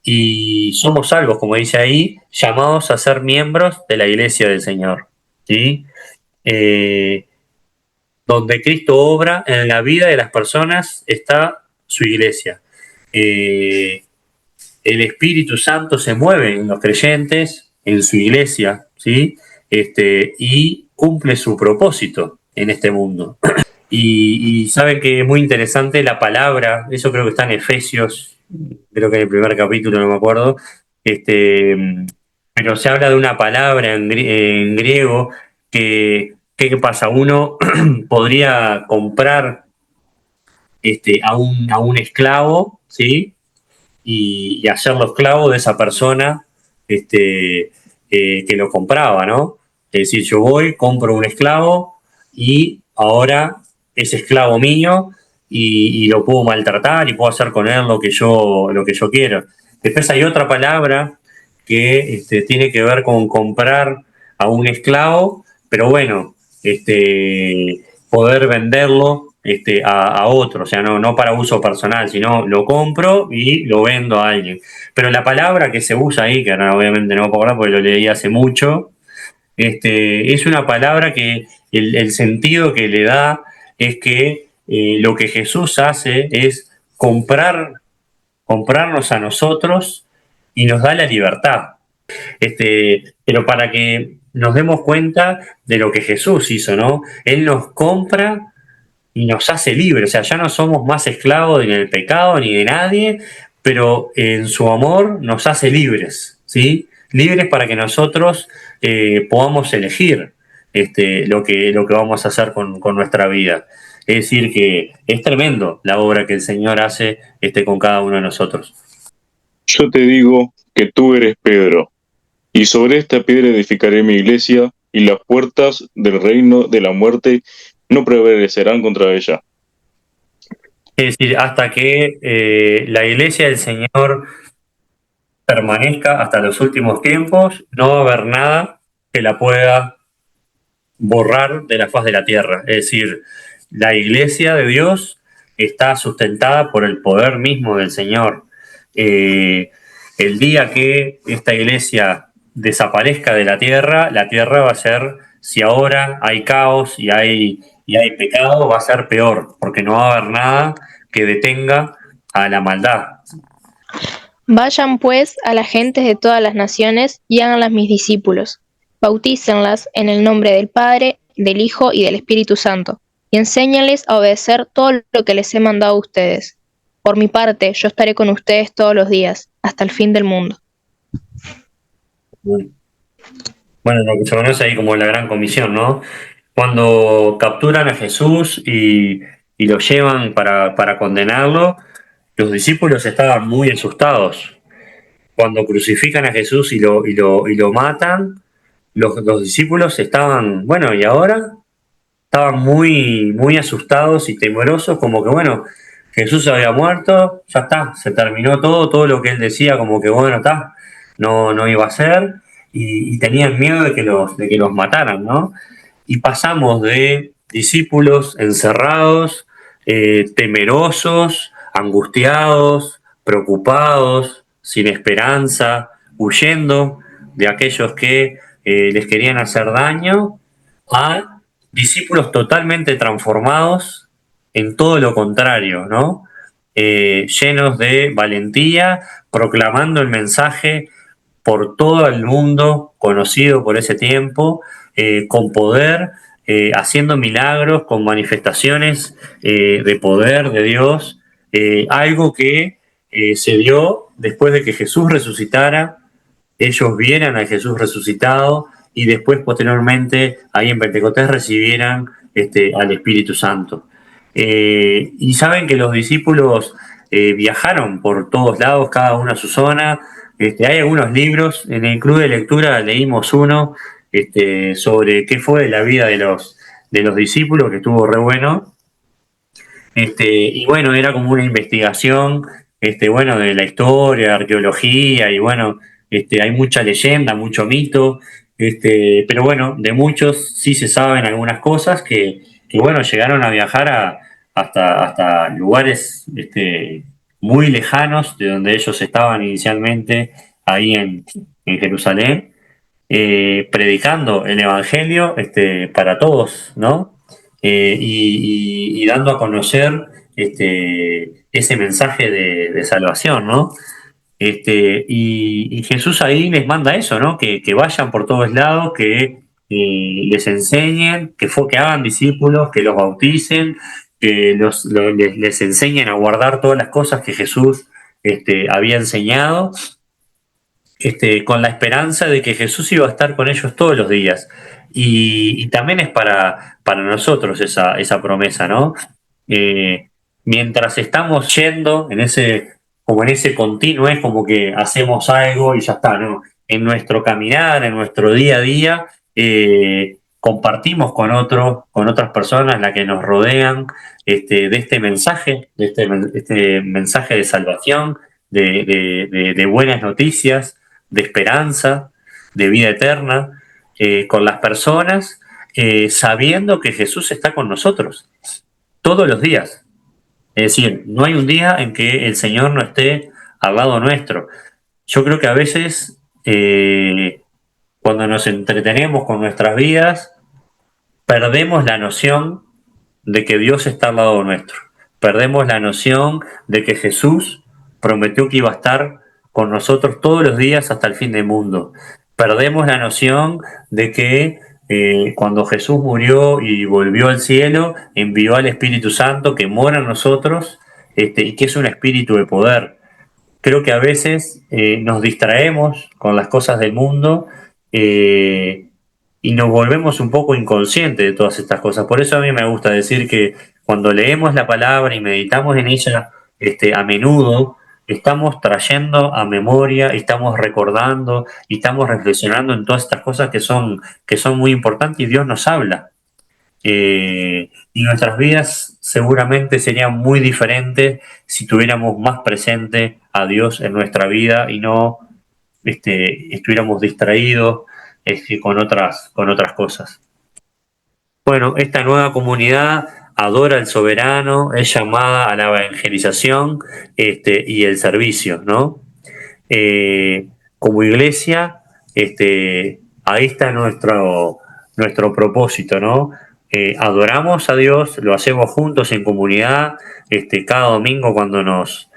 Y somos salvos, como dice ahí, llamados a ser miembros de la iglesia del Señor, ¿sí? Donde Cristo obra en la vida de las personas está su iglesia. El Espíritu Santo se mueve en los creyentes, en su iglesia, ¿sí? Y cumple su propósito en este mundo. Y saben que es muy interesante la palabra, eso creo que está en Efesios, creo que en el primer capítulo, no me acuerdo, pero se habla de una palabra en griego que, ¿qué pasa? Uno podría comprar a un esclavo, ¿sí? Y hacerlo esclavo de esa persona que lo compraba, ¿no? Es decir, yo voy, compro un esclavo y ahora es esclavo mío y lo puedo maltratar y puedo hacer con él lo que yo quiero. Después hay otra palabra que tiene que ver con comprar a un esclavo, pero bueno, poder venderlo a otro, o sea, no para uso personal, sino lo compro y lo vendo a alguien. Pero la palabra que se usa ahí, que ahora obviamente no me puedo acordar porque lo leí hace mucho, es una palabra que el sentido que le da es que lo que Jesús hace es comprarnos a nosotros y nos da la libertad. Pero para que nos demos cuenta de lo que Jesús hizo, ¿no? Él nos compra y nos hace libres, o sea, ya no somos más esclavos ni del pecado ni de nadie, pero en su amor nos hace libres, ¿sí? Libres para que nosotros podamos elegir lo que vamos a hacer con nuestra vida. Es decir, que es tremendo la obra que el Señor hace con cada uno de nosotros. Yo te digo que tú eres Pedro, y sobre esta piedra edificaré mi iglesia, y las puertas del reino de la muerte no prevalecerán contra ella. Es decir, hasta que la iglesia del Señor permanezca hasta los últimos tiempos, no va a haber nada que la pueda borrar de la faz de la tierra. Es decir, la iglesia de Dios está sustentada por el poder mismo del Señor. El día que esta iglesia desaparezca de la tierra va a ser, si ahora hay caos y hay pecado, va a ser peor, porque no va a haber nada que detenga a la maldad. Vayan pues a las gentes de todas las naciones y háganlas mis discípulos. Bautícenlas en el nombre del Padre, del Hijo y del Espíritu Santo, y enséñales a obedecer todo lo que les he mandado a ustedes. Por mi parte, yo estaré con ustedes todos los días, hasta el fin del mundo. Bueno, lo que se conoce ahí como la Gran Comisión, ¿no? Cuando capturan a Jesús y lo llevan para condenarlo, los discípulos estaban muy asustados. cuando crucifican a Jesús y lo matan, los discípulos estaban, bueno, ¿y ahora? Estaban muy asustados y temerosos, como que, bueno, Jesús había muerto, ya está, se terminó todo lo que él decía, como que, bueno, está, no iba a ser, y tenían miedo de que los mataran, ¿no? Y pasamos de discípulos encerrados, temerosos, angustiados, preocupados, sin esperanza, huyendo de aquellos que les querían hacer daño, a discípulos totalmente transformados en todo lo contrario, ¿no? Llenos de valentía, proclamando el mensaje por todo el mundo, conocido por ese tiempo, con poder, haciendo milagros, con manifestaciones de poder de Dios, algo que se dio después de que Jesús resucitara, ellos vieran a Jesús resucitado y después posteriormente ahí en Pentecostés recibieran al Espíritu Santo. Y saben que los discípulos viajaron por todos lados, cada uno a su zona. Hay algunos libros, en el club de lectura leímos uno sobre qué fue la vida de los discípulos, que estuvo re bueno. Y bueno, era como una investigación, bueno, de la historia, arqueología, y bueno, hay mucha leyenda, mucho mito, pero bueno, de muchos sí se saben algunas cosas que bueno, llegaron a viajar hasta lugares muy lejanos de donde ellos estaban inicialmente, ahí en Jerusalén, predicando el Evangelio para todos, ¿no? Y dando a conocer ese mensaje de salvación, ¿no? Y Jesús ahí les manda eso, ¿no? Que vayan por todos lados, que les enseñen, que hagan discípulos, que los bauticen, que les enseñen a guardar todas las cosas que Jesús había enseñado, con la esperanza de que Jesús iba a estar con ellos todos los días. Y también es para nosotros esa promesa, ¿no? Mientras estamos yendo como en ese continuo, es como que hacemos algo y ya está, ¿no? En nuestro caminar, en nuestro día a día, compartimos con otras personas, las que nos rodean, de este mensaje, este mensaje de salvación, de buenas noticias, de esperanza, de vida eterna, con las personas, sabiendo que Jesús está con nosotros todos los días. Es decir, no hay un día en que el Señor no esté al lado nuestro. Yo creo que a veces, cuando nos entretenemos con nuestras vidas, perdemos la noción de que Dios está al lado nuestro. Perdemos la noción de que Jesús prometió que iba a estar con nosotros todos los días hasta el fin del mundo. Perdemos la noción de que cuando Jesús murió y volvió al cielo, envió al Espíritu Santo que mora en nosotros, y que es un espíritu de poder. Creo que a veces nos distraemos con las cosas del mundo, y nos volvemos un poco inconscientes de todas estas cosas. Por eso a mí me gusta decir que cuando leemos la palabra y meditamos en ella a menudo, estamos trayendo a memoria, estamos recordando y estamos reflexionando en todas estas cosas que son muy importantes, y Dios nos habla. Y nuestras vidas seguramente serían muy diferentes si tuviéramos más presente a Dios en nuestra vida y no estuviéramos distraídos con otras cosas. Bueno, esta nueva comunidad adora al soberano, es llamada a la evangelización y el servicio, ¿no? Como iglesia, ahí está nuestro propósito, ¿no? Adoramos a Dios, lo hacemos juntos en comunidad, cada domingo cuando nos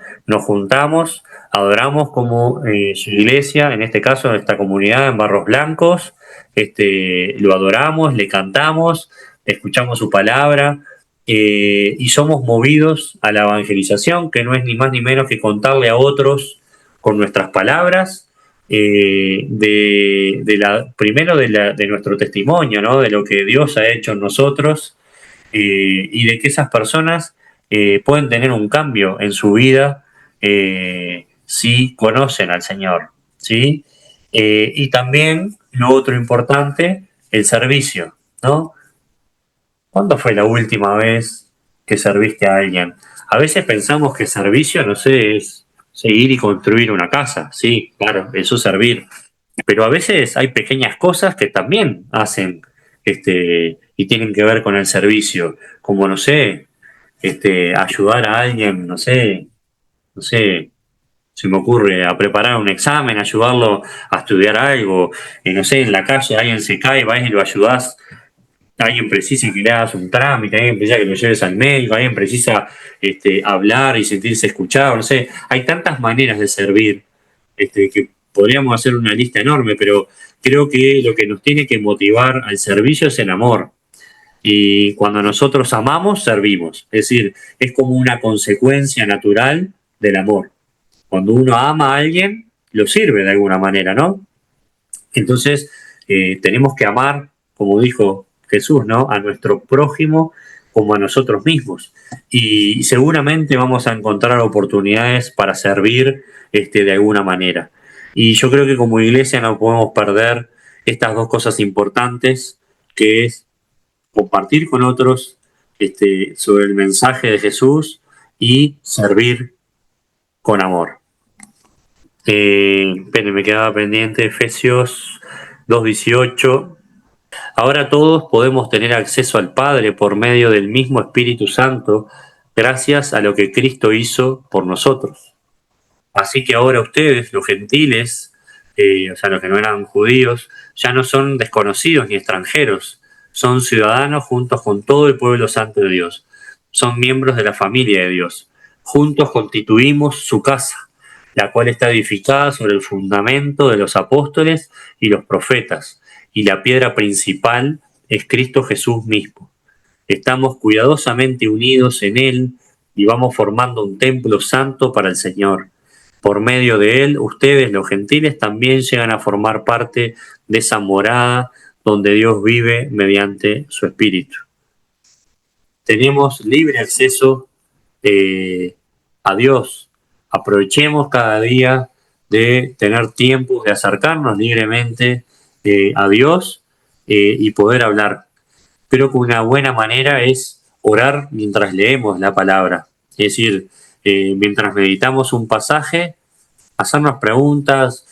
juntamos, adoramos como su iglesia, en este caso esta comunidad en Barros Blancos, lo adoramos, le cantamos, escuchamos su palabra, y somos movidos a la evangelización, que no es ni más ni menos que contarle a otros con nuestras palabras, primero de nuestro testimonio, ¿no? De lo que Dios ha hecho en nosotros, y de que esas personas pueden tener un cambio en su vida, si conocen al Señor, ¿sí? Y también lo otro importante, el servicio, ¿no? ¿Cuándo fue la última vez que serviste a alguien? A veces pensamos que servicio, no sé, es seguir y construir una casa, sí, claro, eso es servir. Pero a veces hay pequeñas cosas que también hacen y tienen que ver con el servicio, como no sé, ayudar a alguien, no sé, se me ocurre a preparar un examen, ayudarlo a estudiar algo, no sé, en la calle alguien se cae, vas y lo ayudás, alguien precisa que le hagas un trámite, alguien precisa que lo lleves al médico, alguien precisa hablar y sentirse escuchado, no sé, hay tantas maneras de servir que podríamos hacer una lista enorme, pero creo que lo que nos tiene que motivar al servicio es el amor. Y cuando nosotros amamos, servimos. Es decir, es como una consecuencia natural del amor. Cuando uno ama a alguien, lo sirve de alguna manera, ¿no? Entonces, tenemos que amar, como dijo Jesús, ¿no? A nuestro prójimo como a nosotros mismos. Y seguramente vamos a encontrar oportunidades para servir de alguna manera. Y yo creo que como iglesia no podemos perder estas dos cosas importantes, que es compartir con otros sobre el mensaje de Jesús y servir con amor. Me quedaba pendiente Efesios 2:18. Ahora todos podemos tener acceso al Padre por medio del mismo Espíritu Santo, gracias a lo que Cristo hizo por nosotros. Así que ahora ustedes, los gentiles, o sea, los que no eran judíos, ya no son desconocidos ni extranjeros, son ciudadanos juntos con todo el pueblo santo de Dios. Son miembros de la familia de Dios. Juntos constituimos su casa, la cual está edificada sobre el fundamento de los apóstoles y los profetas, y la piedra principal es Cristo Jesús mismo. Estamos cuidadosamente unidos en Él y vamos formando un templo santo para el Señor. Por medio de Él, ustedes, los gentiles, también llegan a formar parte de esa morada donde Dios vive mediante su Espíritu. Tenemos libre acceso a Dios. Aprovechemos cada día de tener tiempo de acercarnos libremente a Dios y poder hablar. Creo que una buena manera es orar mientras leemos la palabra. Es decir, mientras meditamos un pasaje, hacernos preguntas,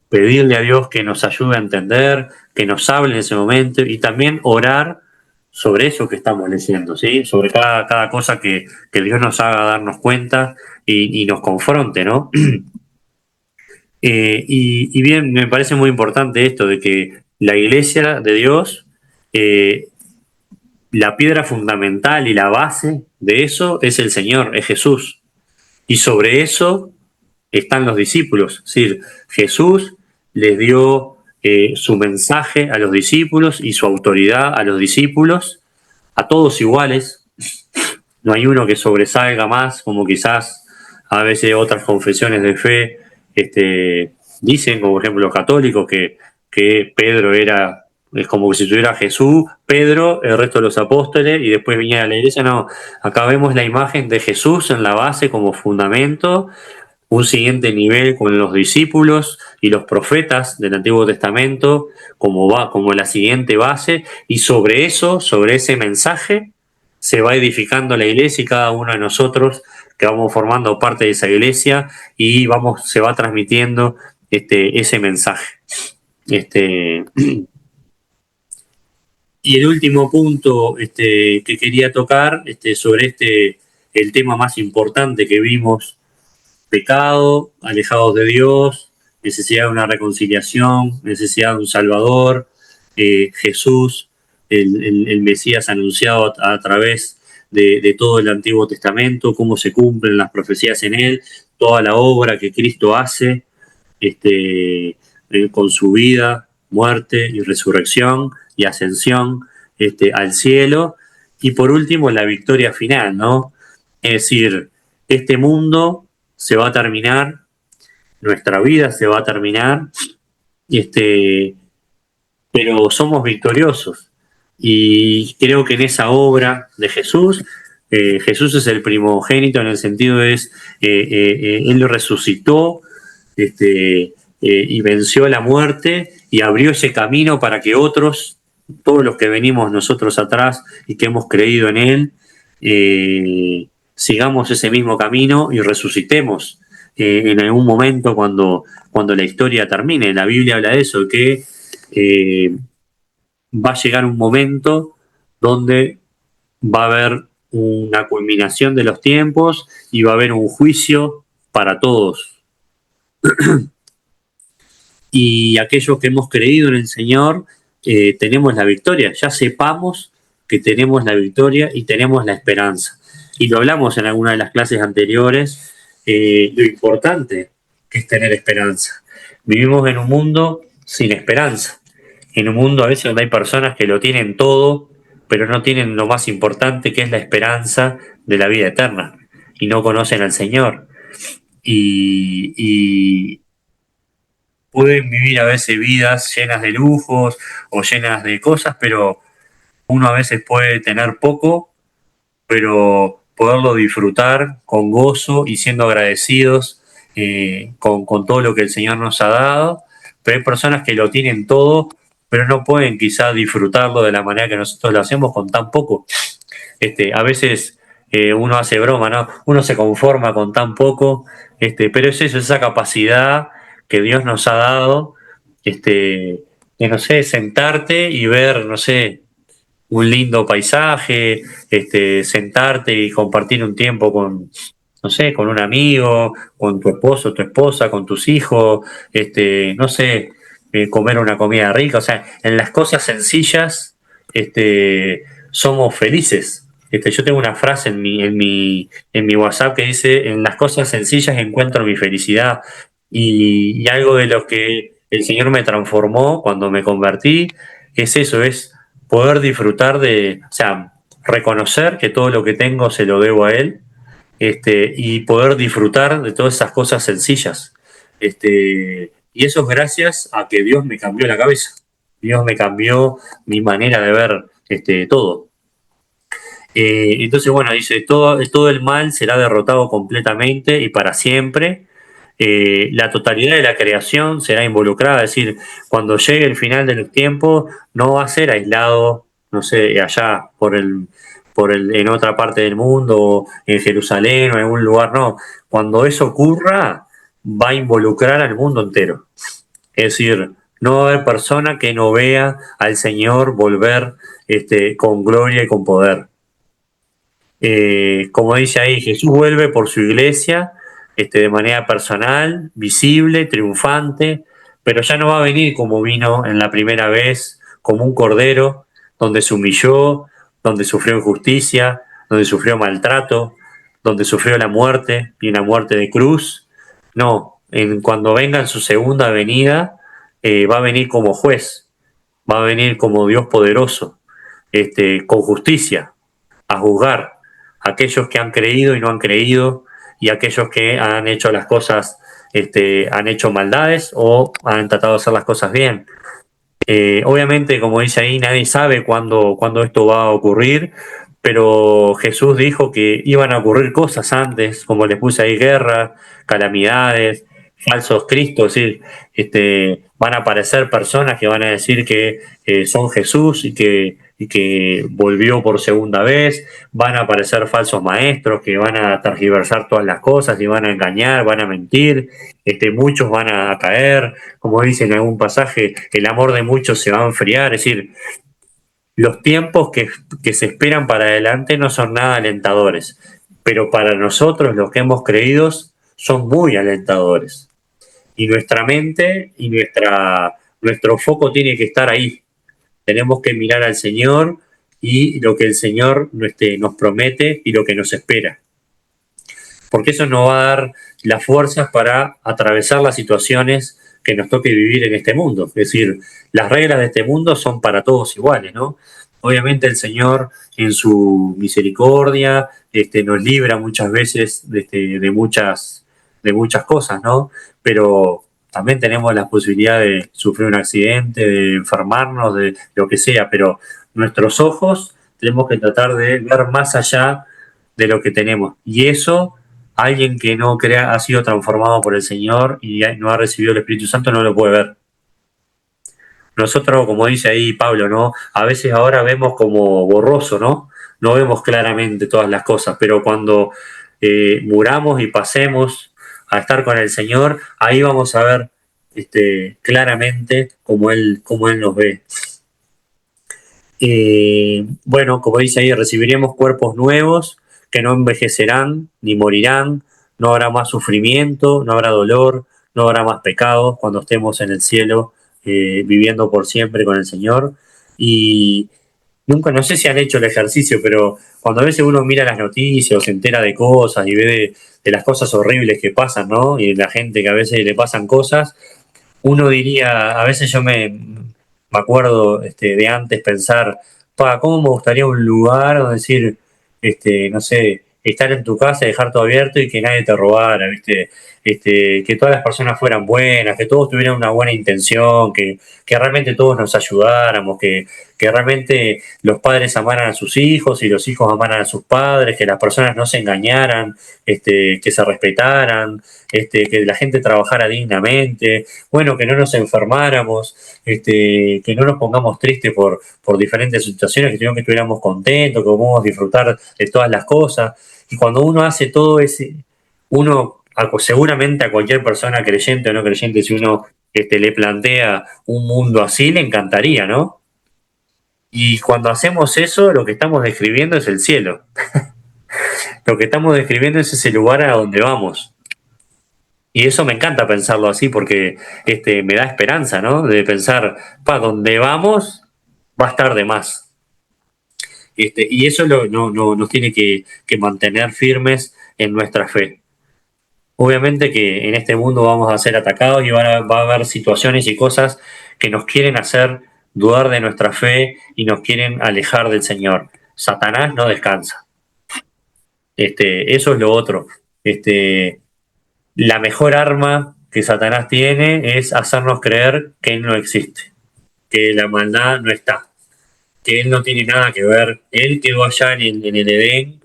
pedirle a Dios que nos ayude a entender, que nos hable en ese momento y también orar sobre eso que estamos leyendo, ¿sí? Sobre cada cosa que Dios nos haga darnos cuenta y nos confronte, ¿no? Y bien, me parece muy importante esto de que la iglesia de Dios, la piedra fundamental y la base de eso es el Señor, es Jesús. Y sobre eso están los discípulos. Es decir, Jesús les dio su mensaje a los discípulos y su autoridad a los discípulos, a todos iguales. No hay uno que sobresalga más, como quizás a veces otras confesiones de fe dicen, como por ejemplo los católicos, que Pedro es como que si tuviera Jesús, Pedro, el resto de los apóstoles, y después viniera la iglesia. No, acá vemos la imagen de Jesús en la base como fundamento, un siguiente nivel con los discípulos y los profetas del Antiguo Testamento como la siguiente base, y sobre eso, sobre ese mensaje, se va edificando la iglesia y cada uno de nosotros que vamos formando parte de esa iglesia y se va transmitiendo ese mensaje. Y el último punto que quería tocar sobre el tema más importante que vimos: pecado, alejados de Dios, necesidad de una reconciliación, necesidad de un Salvador, Jesús, el Mesías anunciado a través de todo el Antiguo Testamento, cómo se cumplen las profecías en él, toda la obra que Cristo hace con su vida, muerte y resurrección y ascensión al cielo. Y por último, la victoria final, ¿no? Es decir, este mundo se va a terminar, nuestra vida se va a terminar, pero somos victoriosos. Y creo que en esa obra de Jesús Jesús es el primogénito en el sentido es, Él resucitó y venció la muerte y abrió ese camino para que otros, todos los que venimos nosotros atrás y que hemos creído en Él, sigamos ese mismo camino y resucitemos en algún momento cuando la historia termine. La Biblia habla de eso, que va a llegar un momento donde va a haber una culminación de los tiempos y va a haber un juicio para todos. Y aquellos que hemos creído en el Señor, tenemos la victoria. Ya sepamos que tenemos la victoria y tenemos la esperanza. Y lo hablamos en alguna de las clases anteriores, lo importante que es tener esperanza. Vivimos en un mundo sin esperanza. En un mundo a veces donde hay personas que lo tienen todo, pero no tienen lo más importante, que es la esperanza de la vida eterna, y no conocen al Señor. Y pueden vivir a veces vidas llenas de lujos o llenas de cosas, pero uno a veces puede tener poco, pero poderlo disfrutar con gozo y siendo agradecidos con todo lo que el Señor nos ha dado. Pero hay personas que lo tienen todo, pero no pueden quizás disfrutarlo de la manera que nosotros lo hacemos con tan poco. A veces uno hace broma, ¿no? Uno se conforma con tan poco, pero es eso, esa capacidad que Dios nos ha dado, de, no sé, sentarte y ver, no sé, un lindo paisaje, sentarte y compartir un tiempo con, no sé, con un amigo, con tu esposo, tu esposa, con tus hijos, no sé, comer una comida rica. O sea, en las cosas sencillas, somos felices. Yo tengo una frase en mi WhatsApp que dice: en las cosas sencillas encuentro mi felicidad. Y algo de lo que el Señor me transformó cuando me convertí es eso, es poder disfrutar de, o sea, reconocer que todo lo que tengo se lo debo a Él, y poder disfrutar de todas esas cosas sencillas. Y eso es gracias a que Dios me cambió la cabeza. Dios me cambió mi manera de ver todo. Entonces, bueno, dice, todo el mal será derrotado completamente y para siempre. La totalidad de la creación será involucrada, es decir, cuando llegue el final de los tiempos, no va a ser aislado, no sé, allá en otra parte del mundo, o en Jerusalén o en algún lugar, no. Cuando eso ocurra, va a involucrar al mundo entero. Es decir, no va a haber persona que no vea al Señor volver con gloria y con poder. Como dice ahí, Jesús vuelve por su iglesia, de manera personal, visible, triunfante, pero ya no va a venir como vino en la primera vez, como un cordero, donde se humilló, donde sufrió injusticia, donde sufrió maltrato, donde sufrió la muerte y una muerte de cruz. No, cuando venga en su segunda venida, va a venir como juez, va a venir como Dios poderoso, con justicia, a juzgar a aquellos que han creído y no han creído, y aquellos que han hecho las cosas, han hecho maldades o han tratado de hacer las cosas bien. Obviamente, como dice ahí, nadie sabe cuándo esto va a ocurrir, pero Jesús dijo que iban a ocurrir cosas antes, como les puse ahí, guerras, calamidades, falsos cristos, es decir, van a aparecer personas que van a decir que son Jesús y que volvió por segunda vez, van a aparecer falsos maestros que van a tergiversar todas las cosas y van a engañar, van a mentir, muchos van a caer, como dice en algún pasaje, el amor de muchos se va a enfriar, es decir, los tiempos que se esperan para adelante no son nada alentadores, pero para nosotros, los que hemos creído, son muy alentadores. Y nuestra mente y nuestro foco tiene que estar ahí. Tenemos que mirar al Señor y lo que el Señor nos promete y lo que nos espera. Porque eso nos va a dar las fuerzas para atravesar las situaciones que nos toque vivir en este mundo. Es decir, las reglas de este mundo son para todos iguales, ¿no? Obviamente el Señor, en su misericordia, nos libra muchas veces de muchas cosas, ¿no? Pero también tenemos la posibilidad de sufrir un accidente, de enfermarnos, de lo que sea, pero nuestros ojos tenemos que tratar de ver más allá de lo que tenemos. Y eso, alguien que no crea, ha sido transformado por el Señor y no ha recibido el Espíritu Santo no lo puede ver. Nosotros, como dice ahí Pablo, ¿no? A veces ahora vemos como borroso, ¿no? No vemos claramente todas las cosas, pero cuando muramos y pasemos a estar con el Señor, ahí vamos a ver claramente cómo Él nos ve. Bueno, como dice ahí, recibiremos cuerpos nuevos que no envejecerán ni morirán, no habrá más sufrimiento, no habrá dolor, no habrá más pecado cuando estemos en el cielo viviendo por siempre con el Señor. Y nunca, no sé si han hecho el ejercicio, pero cuando a veces uno mira las noticias o se entera de cosas y ve de las cosas horribles que pasan, ¿no? Y de la gente que a veces le pasan cosas, uno diría, a veces yo me acuerdo de antes pensar, ¿cómo me gustaría un lugar donde decir, no sé, estar en tu casa y dejar todo abierto y que nadie te robara, ¿viste? Que todas las personas fueran buenas, que todos tuvieran una buena intención, que realmente todos nos ayudáramos, que realmente los padres amaran a sus hijos y los hijos amaran a sus padres, que las personas no se engañaran, que se respetaran, que la gente trabajara dignamente, bueno, que no nos enfermáramos, que no nos pongamos tristes por diferentes situaciones, que estuviéramos contentos, que podamos disfrutar de todas las cosas. Y cuando uno hace todo ese, seguramente a cualquier persona creyente o no creyente, si uno le plantea un mundo así, le encantaría, ¿no? Y cuando hacemos eso, lo que estamos describiendo es el cielo. Lo que estamos describiendo es ese lugar a donde vamos. Y eso me encanta pensarlo así porque me da esperanza, ¿no? De pensar, donde vamos va a estar de más. Y eso nos tiene que mantener firmes en nuestra fe. Obviamente que en este mundo vamos a ser atacados y va a haber situaciones y cosas que nos quieren hacer dudar de nuestra fe y nos quieren alejar del Señor. Satanás no descansa. Eso es lo otro. La mejor arma que Satanás tiene es hacernos creer que Él no existe, que la maldad no está, que Él no tiene nada que ver. Él quedó allá en el Edén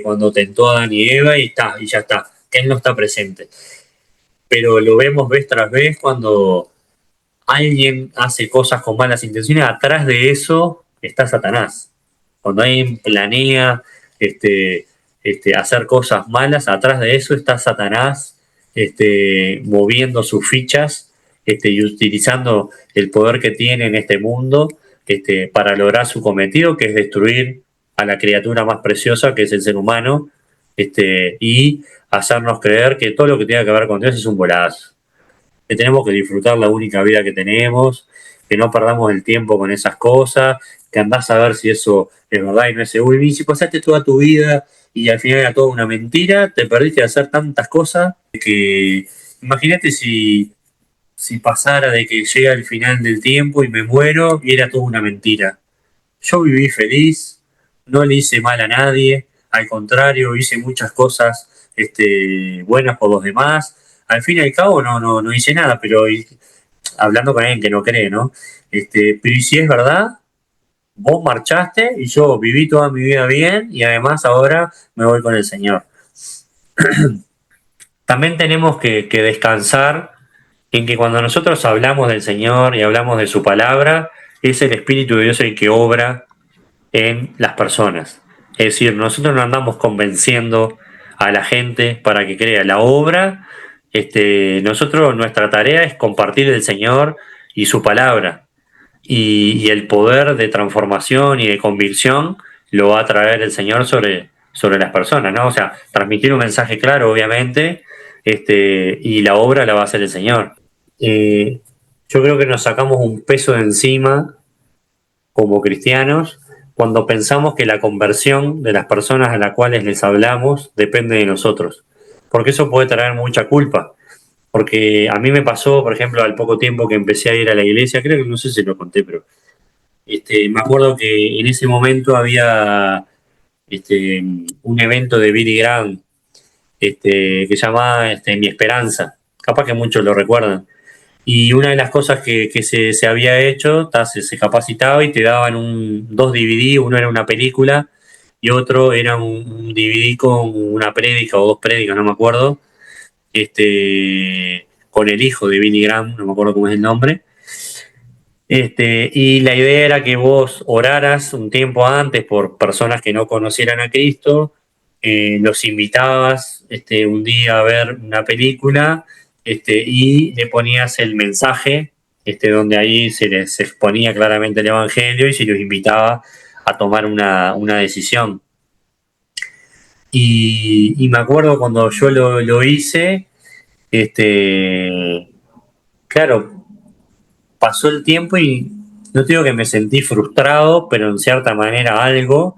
cuando tentó a Adán y Eva y ya está. Él no está presente. Pero lo vemos vez tras vez cuando alguien hace cosas con malas intenciones, atrás de eso está Satanás. Cuando alguien planea hacer cosas malas, atrás de eso está Satanás moviendo sus fichas y utilizando el poder que tiene en este mundo para lograr su cometido, que es destruir a la criatura más preciosa, que es el ser humano, y hacernos creer que todo lo que tenga que ver con Dios es un bolazo, que tenemos que disfrutar la única vida que tenemos, que no perdamos el tiempo con esas cosas, que andás a ver si eso es verdad y no es seguro. Y si pasaste toda tu vida y al final era toda una mentira, te perdiste de hacer tantas cosas que imagínate si pasara de que llega el final del tiempo y me muero y era toda una mentira. Yo viví feliz, no le hice mal a nadie, al contrario, hice muchas cosas buenas por los demás. Al fin y al cabo no hice nada, pero hablando con alguien que no cree, ¿no? Pero y si es verdad, vos marchaste y yo viví toda mi vida bien y además ahora me voy con el Señor. También tenemos que descansar en que cuando nosotros hablamos del Señor y hablamos de su palabra, es el Espíritu de Dios el que obra en las personas. Es decir, nosotros no andamos convenciendo a la gente para que crea la obra. Nosotros, nuestra tarea es compartir el Señor y su palabra. Y el poder de transformación y de convicción lo va a traer el Señor sobre las personas, ¿no? O sea, transmitir un mensaje claro, obviamente, y la obra la va a hacer el Señor. Yo creo que nos sacamos un peso de encima como cristianos cuando pensamos que la conversión de las personas a las cuales les hablamos depende de nosotros, porque eso puede traer mucha culpa. Porque a mí me pasó, por ejemplo, al poco tiempo que empecé a ir a la iglesia, creo que no sé si lo conté, pero me acuerdo que en ese momento había un evento de Billy Graham que se llamaba Mi Esperanza. Capaz que muchos lo recuerdan. Y una de las cosas que se había hecho, se capacitaba y te daban dos DVD, uno era una película y otro era un DVD con una prédica o dos prédicas, no me acuerdo, con el hijo de Billy Graham, no me acuerdo cómo es el nombre. Y la idea era que vos oraras un tiempo antes por personas que no conocieran a Cristo, los invitabas un día a ver una película y le ponías el mensaje, donde ahí se les exponía claramente el Evangelio y se los invitaba a tomar una decisión. Y me acuerdo cuando yo lo hice, claro, pasó el tiempo y no te digo que me sentí frustrado, pero en cierta manera algo,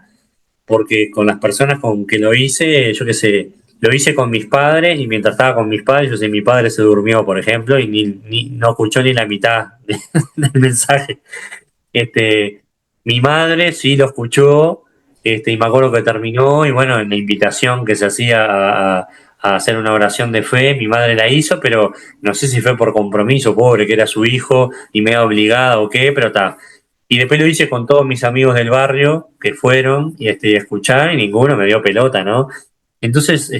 porque con las personas con que lo hice, yo qué sé, lo hice con mis padres y mientras estaba con mis padres, yo sé, mi padre se durmió, por ejemplo, y no escuchó ni la mitad del mensaje. Mi madre sí lo escuchó, y me acuerdo que terminó, y bueno, en la invitación que se hacía a hacer una oración de fe, mi madre la hizo, pero no sé si fue por compromiso, pobre, que era su hijo, y me obligada o qué, pero está. Y después lo hice con todos mis amigos del barrio que fueron y a escuchar, y ninguno me dio pelota, ¿no? Entonces,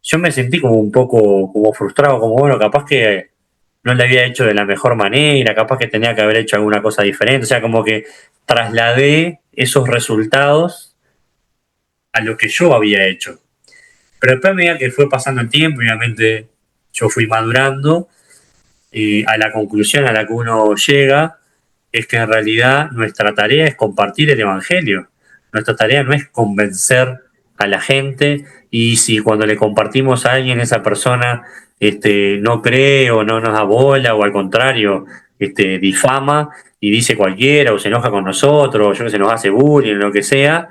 yo me sentí como un poco como frustrado, como bueno, capaz que no le había hecho de la mejor manera, capaz que tenía que haber hecho alguna cosa diferente, o sea, como que trasladé esos resultados a lo que yo había hecho. Pero después, a medida que fue pasando el tiempo, obviamente yo fui madurando, y a la conclusión a la que uno llega es que en realidad nuestra tarea es compartir el Evangelio. Nuestra tarea no es convencer a la gente, y si cuando le compartimos a alguien esa persona no cree o no nos da bola o al contrario difama y dice cualquiera o se enoja con nosotros o yo que sé, nos hace bullying o lo que sea,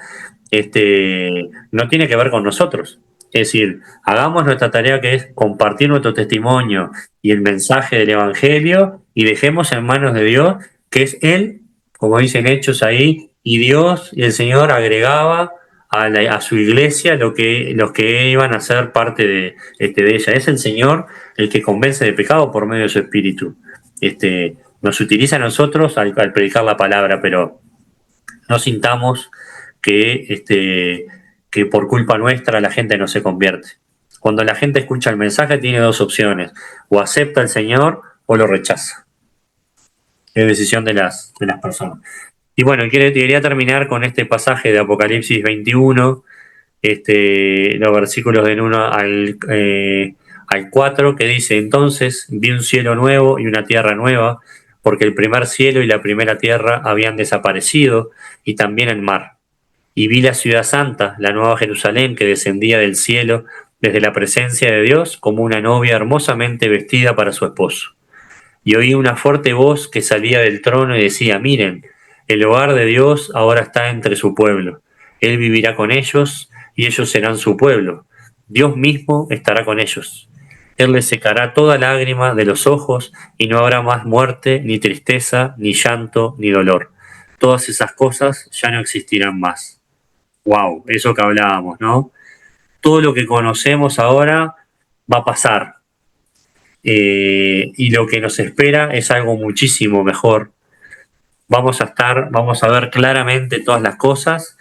no tiene que ver con nosotros. Es decir, hagamos nuestra tarea, que es compartir nuestro testimonio y el mensaje del Evangelio, y dejemos en manos de Dios, que es Él, como dicen Hechos ahí, y Dios y el Señor agregaba a su iglesia los que iban a ser parte de ella. Es el Señor el que convence de pecado por medio de su Espíritu. Nos utiliza a nosotros al predicar la palabra, pero no sintamos que por culpa nuestra la gente no se convierte. Cuando la gente escucha el mensaje tiene dos opciones: o acepta al Señor o lo rechaza. Es decisión de las personas. Y bueno, quería terminar con este pasaje de Apocalipsis 21, los versículos del 1 al 4, que dice: entonces vi un cielo nuevo y una tierra nueva, porque el primer cielo y la primera tierra habían desaparecido, y también el mar. Y vi la ciudad santa, la nueva Jerusalén, que descendía del cielo desde la presencia de Dios, como una novia hermosamente vestida para su esposo. Y oí una fuerte voz que salía del trono y decía: miren, el hogar de Dios ahora está entre su pueblo. Él vivirá con ellos y ellos serán su pueblo. Dios mismo estará con ellos. Él les secará toda lágrima de los ojos y no habrá más muerte, ni tristeza, ni llanto, ni dolor. Todas esas cosas ya no existirán más. Wow, eso que hablábamos, ¿no? Todo lo que conocemos ahora va a pasar. Y lo que nos espera es algo muchísimo mejor. Vamos a ver claramente todas las cosas,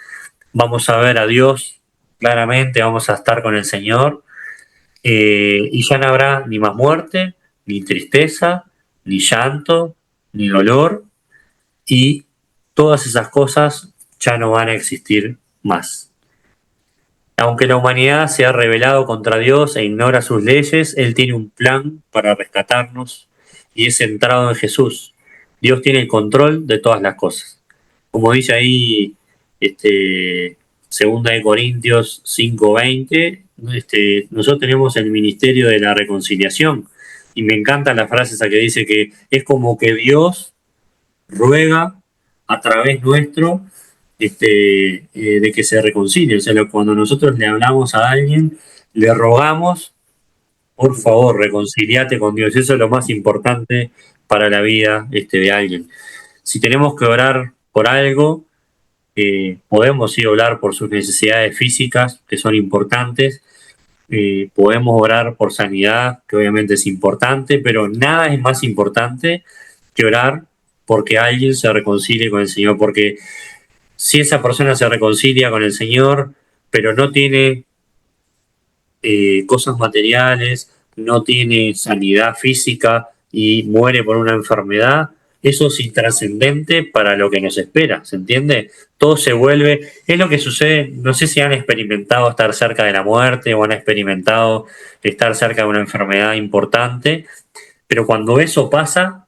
vamos a ver a Dios claramente, vamos a estar con el Señor, y ya no habrá ni más muerte, ni tristeza, ni llanto, ni dolor, y todas esas cosas ya no van a existir más. Aunque la humanidad se ha rebelado contra Dios e ignora sus leyes, Él tiene un plan para rescatarnos y es centrado en Jesús. Dios tiene el control de todas las cosas. Como dice ahí, 2 Corintios 5:20, nosotros tenemos el ministerio de la reconciliación. Y me encanta la frase esa que dice que es como que Dios ruega a través nuestro de que se reconcilie. O sea, cuando nosotros le hablamos a alguien, le rogamos: por favor, reconciliate con Dios. Eso es lo más importante para la vida de alguien. Si tenemos que orar por algo, podemos sí orar por sus necesidades físicas, que son importantes. Podemos orar por sanidad, que obviamente es importante, pero nada es más importante que orar porque alguien se reconcilie con el Señor, porque si esa persona se reconcilia con el Señor, pero no tiene cosas materiales, no tiene sanidad física y muere por una enfermedad, eso es intrascendente para lo que nos espera, ¿se entiende? Todo se vuelve, es lo que sucede, no sé si han experimentado estar cerca de la muerte o han experimentado estar cerca de una enfermedad importante, pero cuando eso pasa,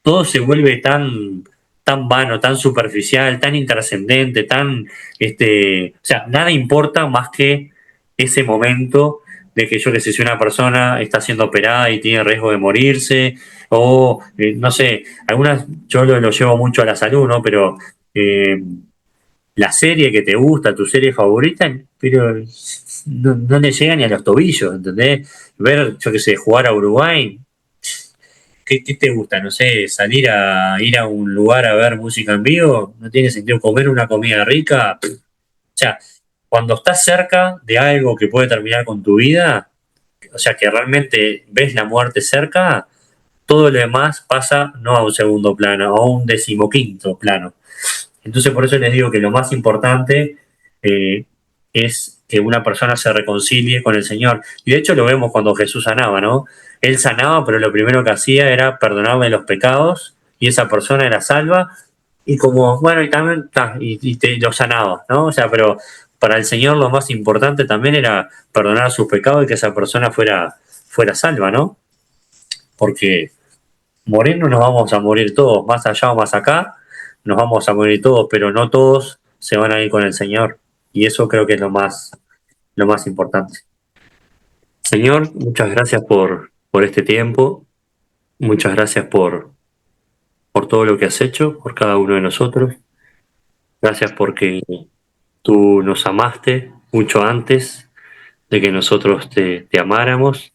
todo se vuelve tan vano, tan superficial, tan intrascendente, o sea, nada importa más que ese momento de que yo que sé, si una persona está siendo operada y tiene riesgo de morirse, o no sé, yo lo llevo mucho a la salud, ¿no? Pero eh, la serie que te gusta, tu serie favorita, pero no le llega ni a los tobillos, ¿entendés? Ver, yo que sé, jugar a Uruguay, ¿qué te gusta? No sé, ir a un lugar a ver música en vivo, no tiene sentido comer una comida rica. O sea, cuando estás cerca de algo que puede terminar con tu vida, o sea, que realmente ves la muerte cerca, todo lo demás pasa no a un segundo plano, a un decimoquinto plano. Entonces, por eso les digo que lo más importante eh, es que una persona se reconcilie con el Señor. Y de hecho lo vemos cuando Jesús sanaba, ¿no? Él sanaba, pero lo primero que hacía era perdonarle los pecados y esa persona era salva. Y como, bueno, y también y te lo sanaba, ¿no? O sea, pero para el Señor lo más importante también era perdonar sus pecados y que esa persona fuera salva, ¿no? Porque morir no nos vamos a morir todos, más allá o más acá, nos vamos a morir todos, pero no todos se van a ir con el Señor. Y eso creo que es lo más importante. Señor, muchas gracias por este tiempo, muchas gracias por todo lo que has hecho, por cada uno de nosotros. Gracias porque tú nos amaste mucho antes de que nosotros te amáramos,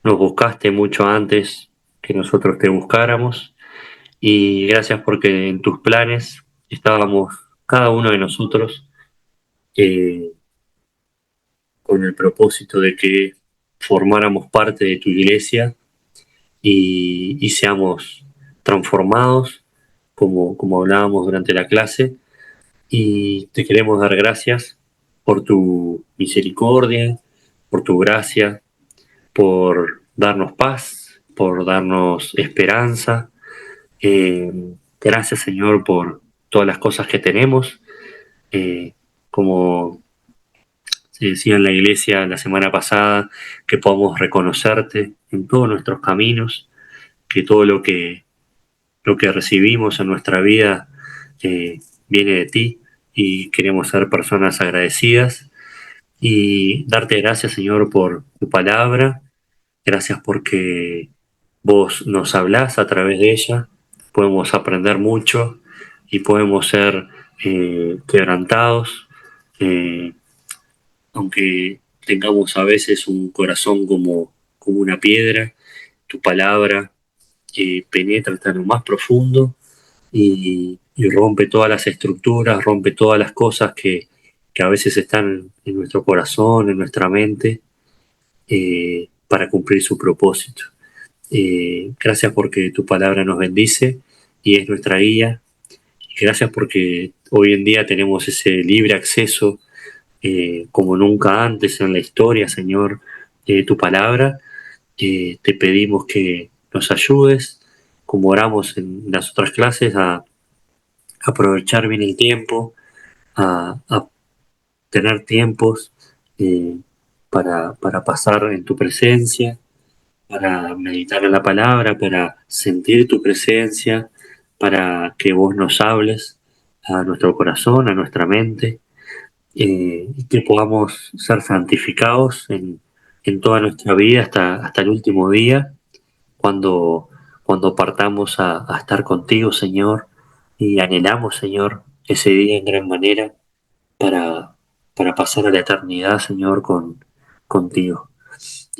nos buscaste mucho antes que nosotros te buscáramos. Y gracias porque en tus planes estábamos cada uno de nosotros eh, con el propósito de que formáramos parte de tu iglesia y seamos transformados, como hablábamos durante la clase. Y te queremos dar gracias por tu misericordia, por tu gracia, por darnos paz, por darnos esperanza. Eh, Gracias, Señor, por todas las cosas que tenemos. Como se decía en la iglesia la semana pasada, que podamos reconocerte en todos nuestros caminos, que todo lo que recibimos en nuestra vida viene de ti y queremos ser personas agradecidas y darte gracias, Señor, por tu palabra. Gracias porque vos nos hablás a través de ella, podemos aprender mucho y podemos ser quebrantados, eh, aunque tengamos a veces un corazón como una piedra, tu palabra penetra hasta lo más profundo y rompe todas las estructuras, rompe todas las cosas que a veces están en nuestro corazón, en nuestra mente, para cumplir su propósito. Gracias porque tu palabra nos bendice y es nuestra guía. Y gracias porque hoy en día tenemos ese libre acceso como nunca antes en la historia, Señor, tu palabra. Te pedimos que nos ayudes, como oramos en las otras clases, a aprovechar bien el tiempo, a tener tiempos eh, para pasar en tu presencia, para meditar en la palabra, para sentir tu presencia, para que vos nos hables a nuestro corazón, a nuestra mente, y que podamos ser santificados en toda nuestra vida hasta el último día, cuando, cuando partamos a estar contigo, Señor, y anhelamos, Señor, ese día en gran manera para, para pasar a la eternidad, Señor, contigo.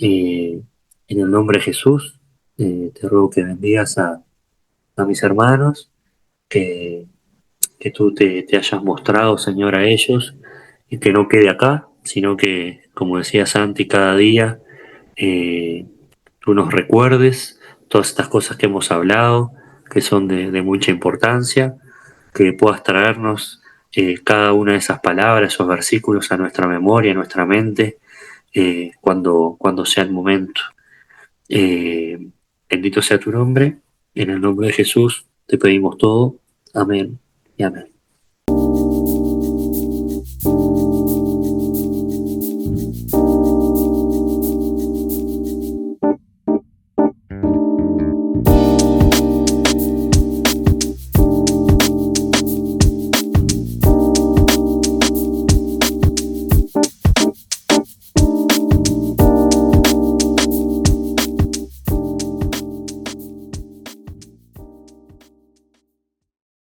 Eh, en el nombre de Jesús, te ruego que bendigas a mis hermanos, que, que tú te hayas mostrado, Señor, a ellos, y que no quede acá, sino que, como decía Santi, cada día eh, tú nos recuerdes todas estas cosas que hemos hablado, que son de mucha importancia, que puedas traernos cada una de esas palabras, esos versículos a nuestra memoria, a nuestra mente, cuando sea el momento. Bendito sea tu nombre, en el nombre de Jesús te pedimos todo. Amén y amén.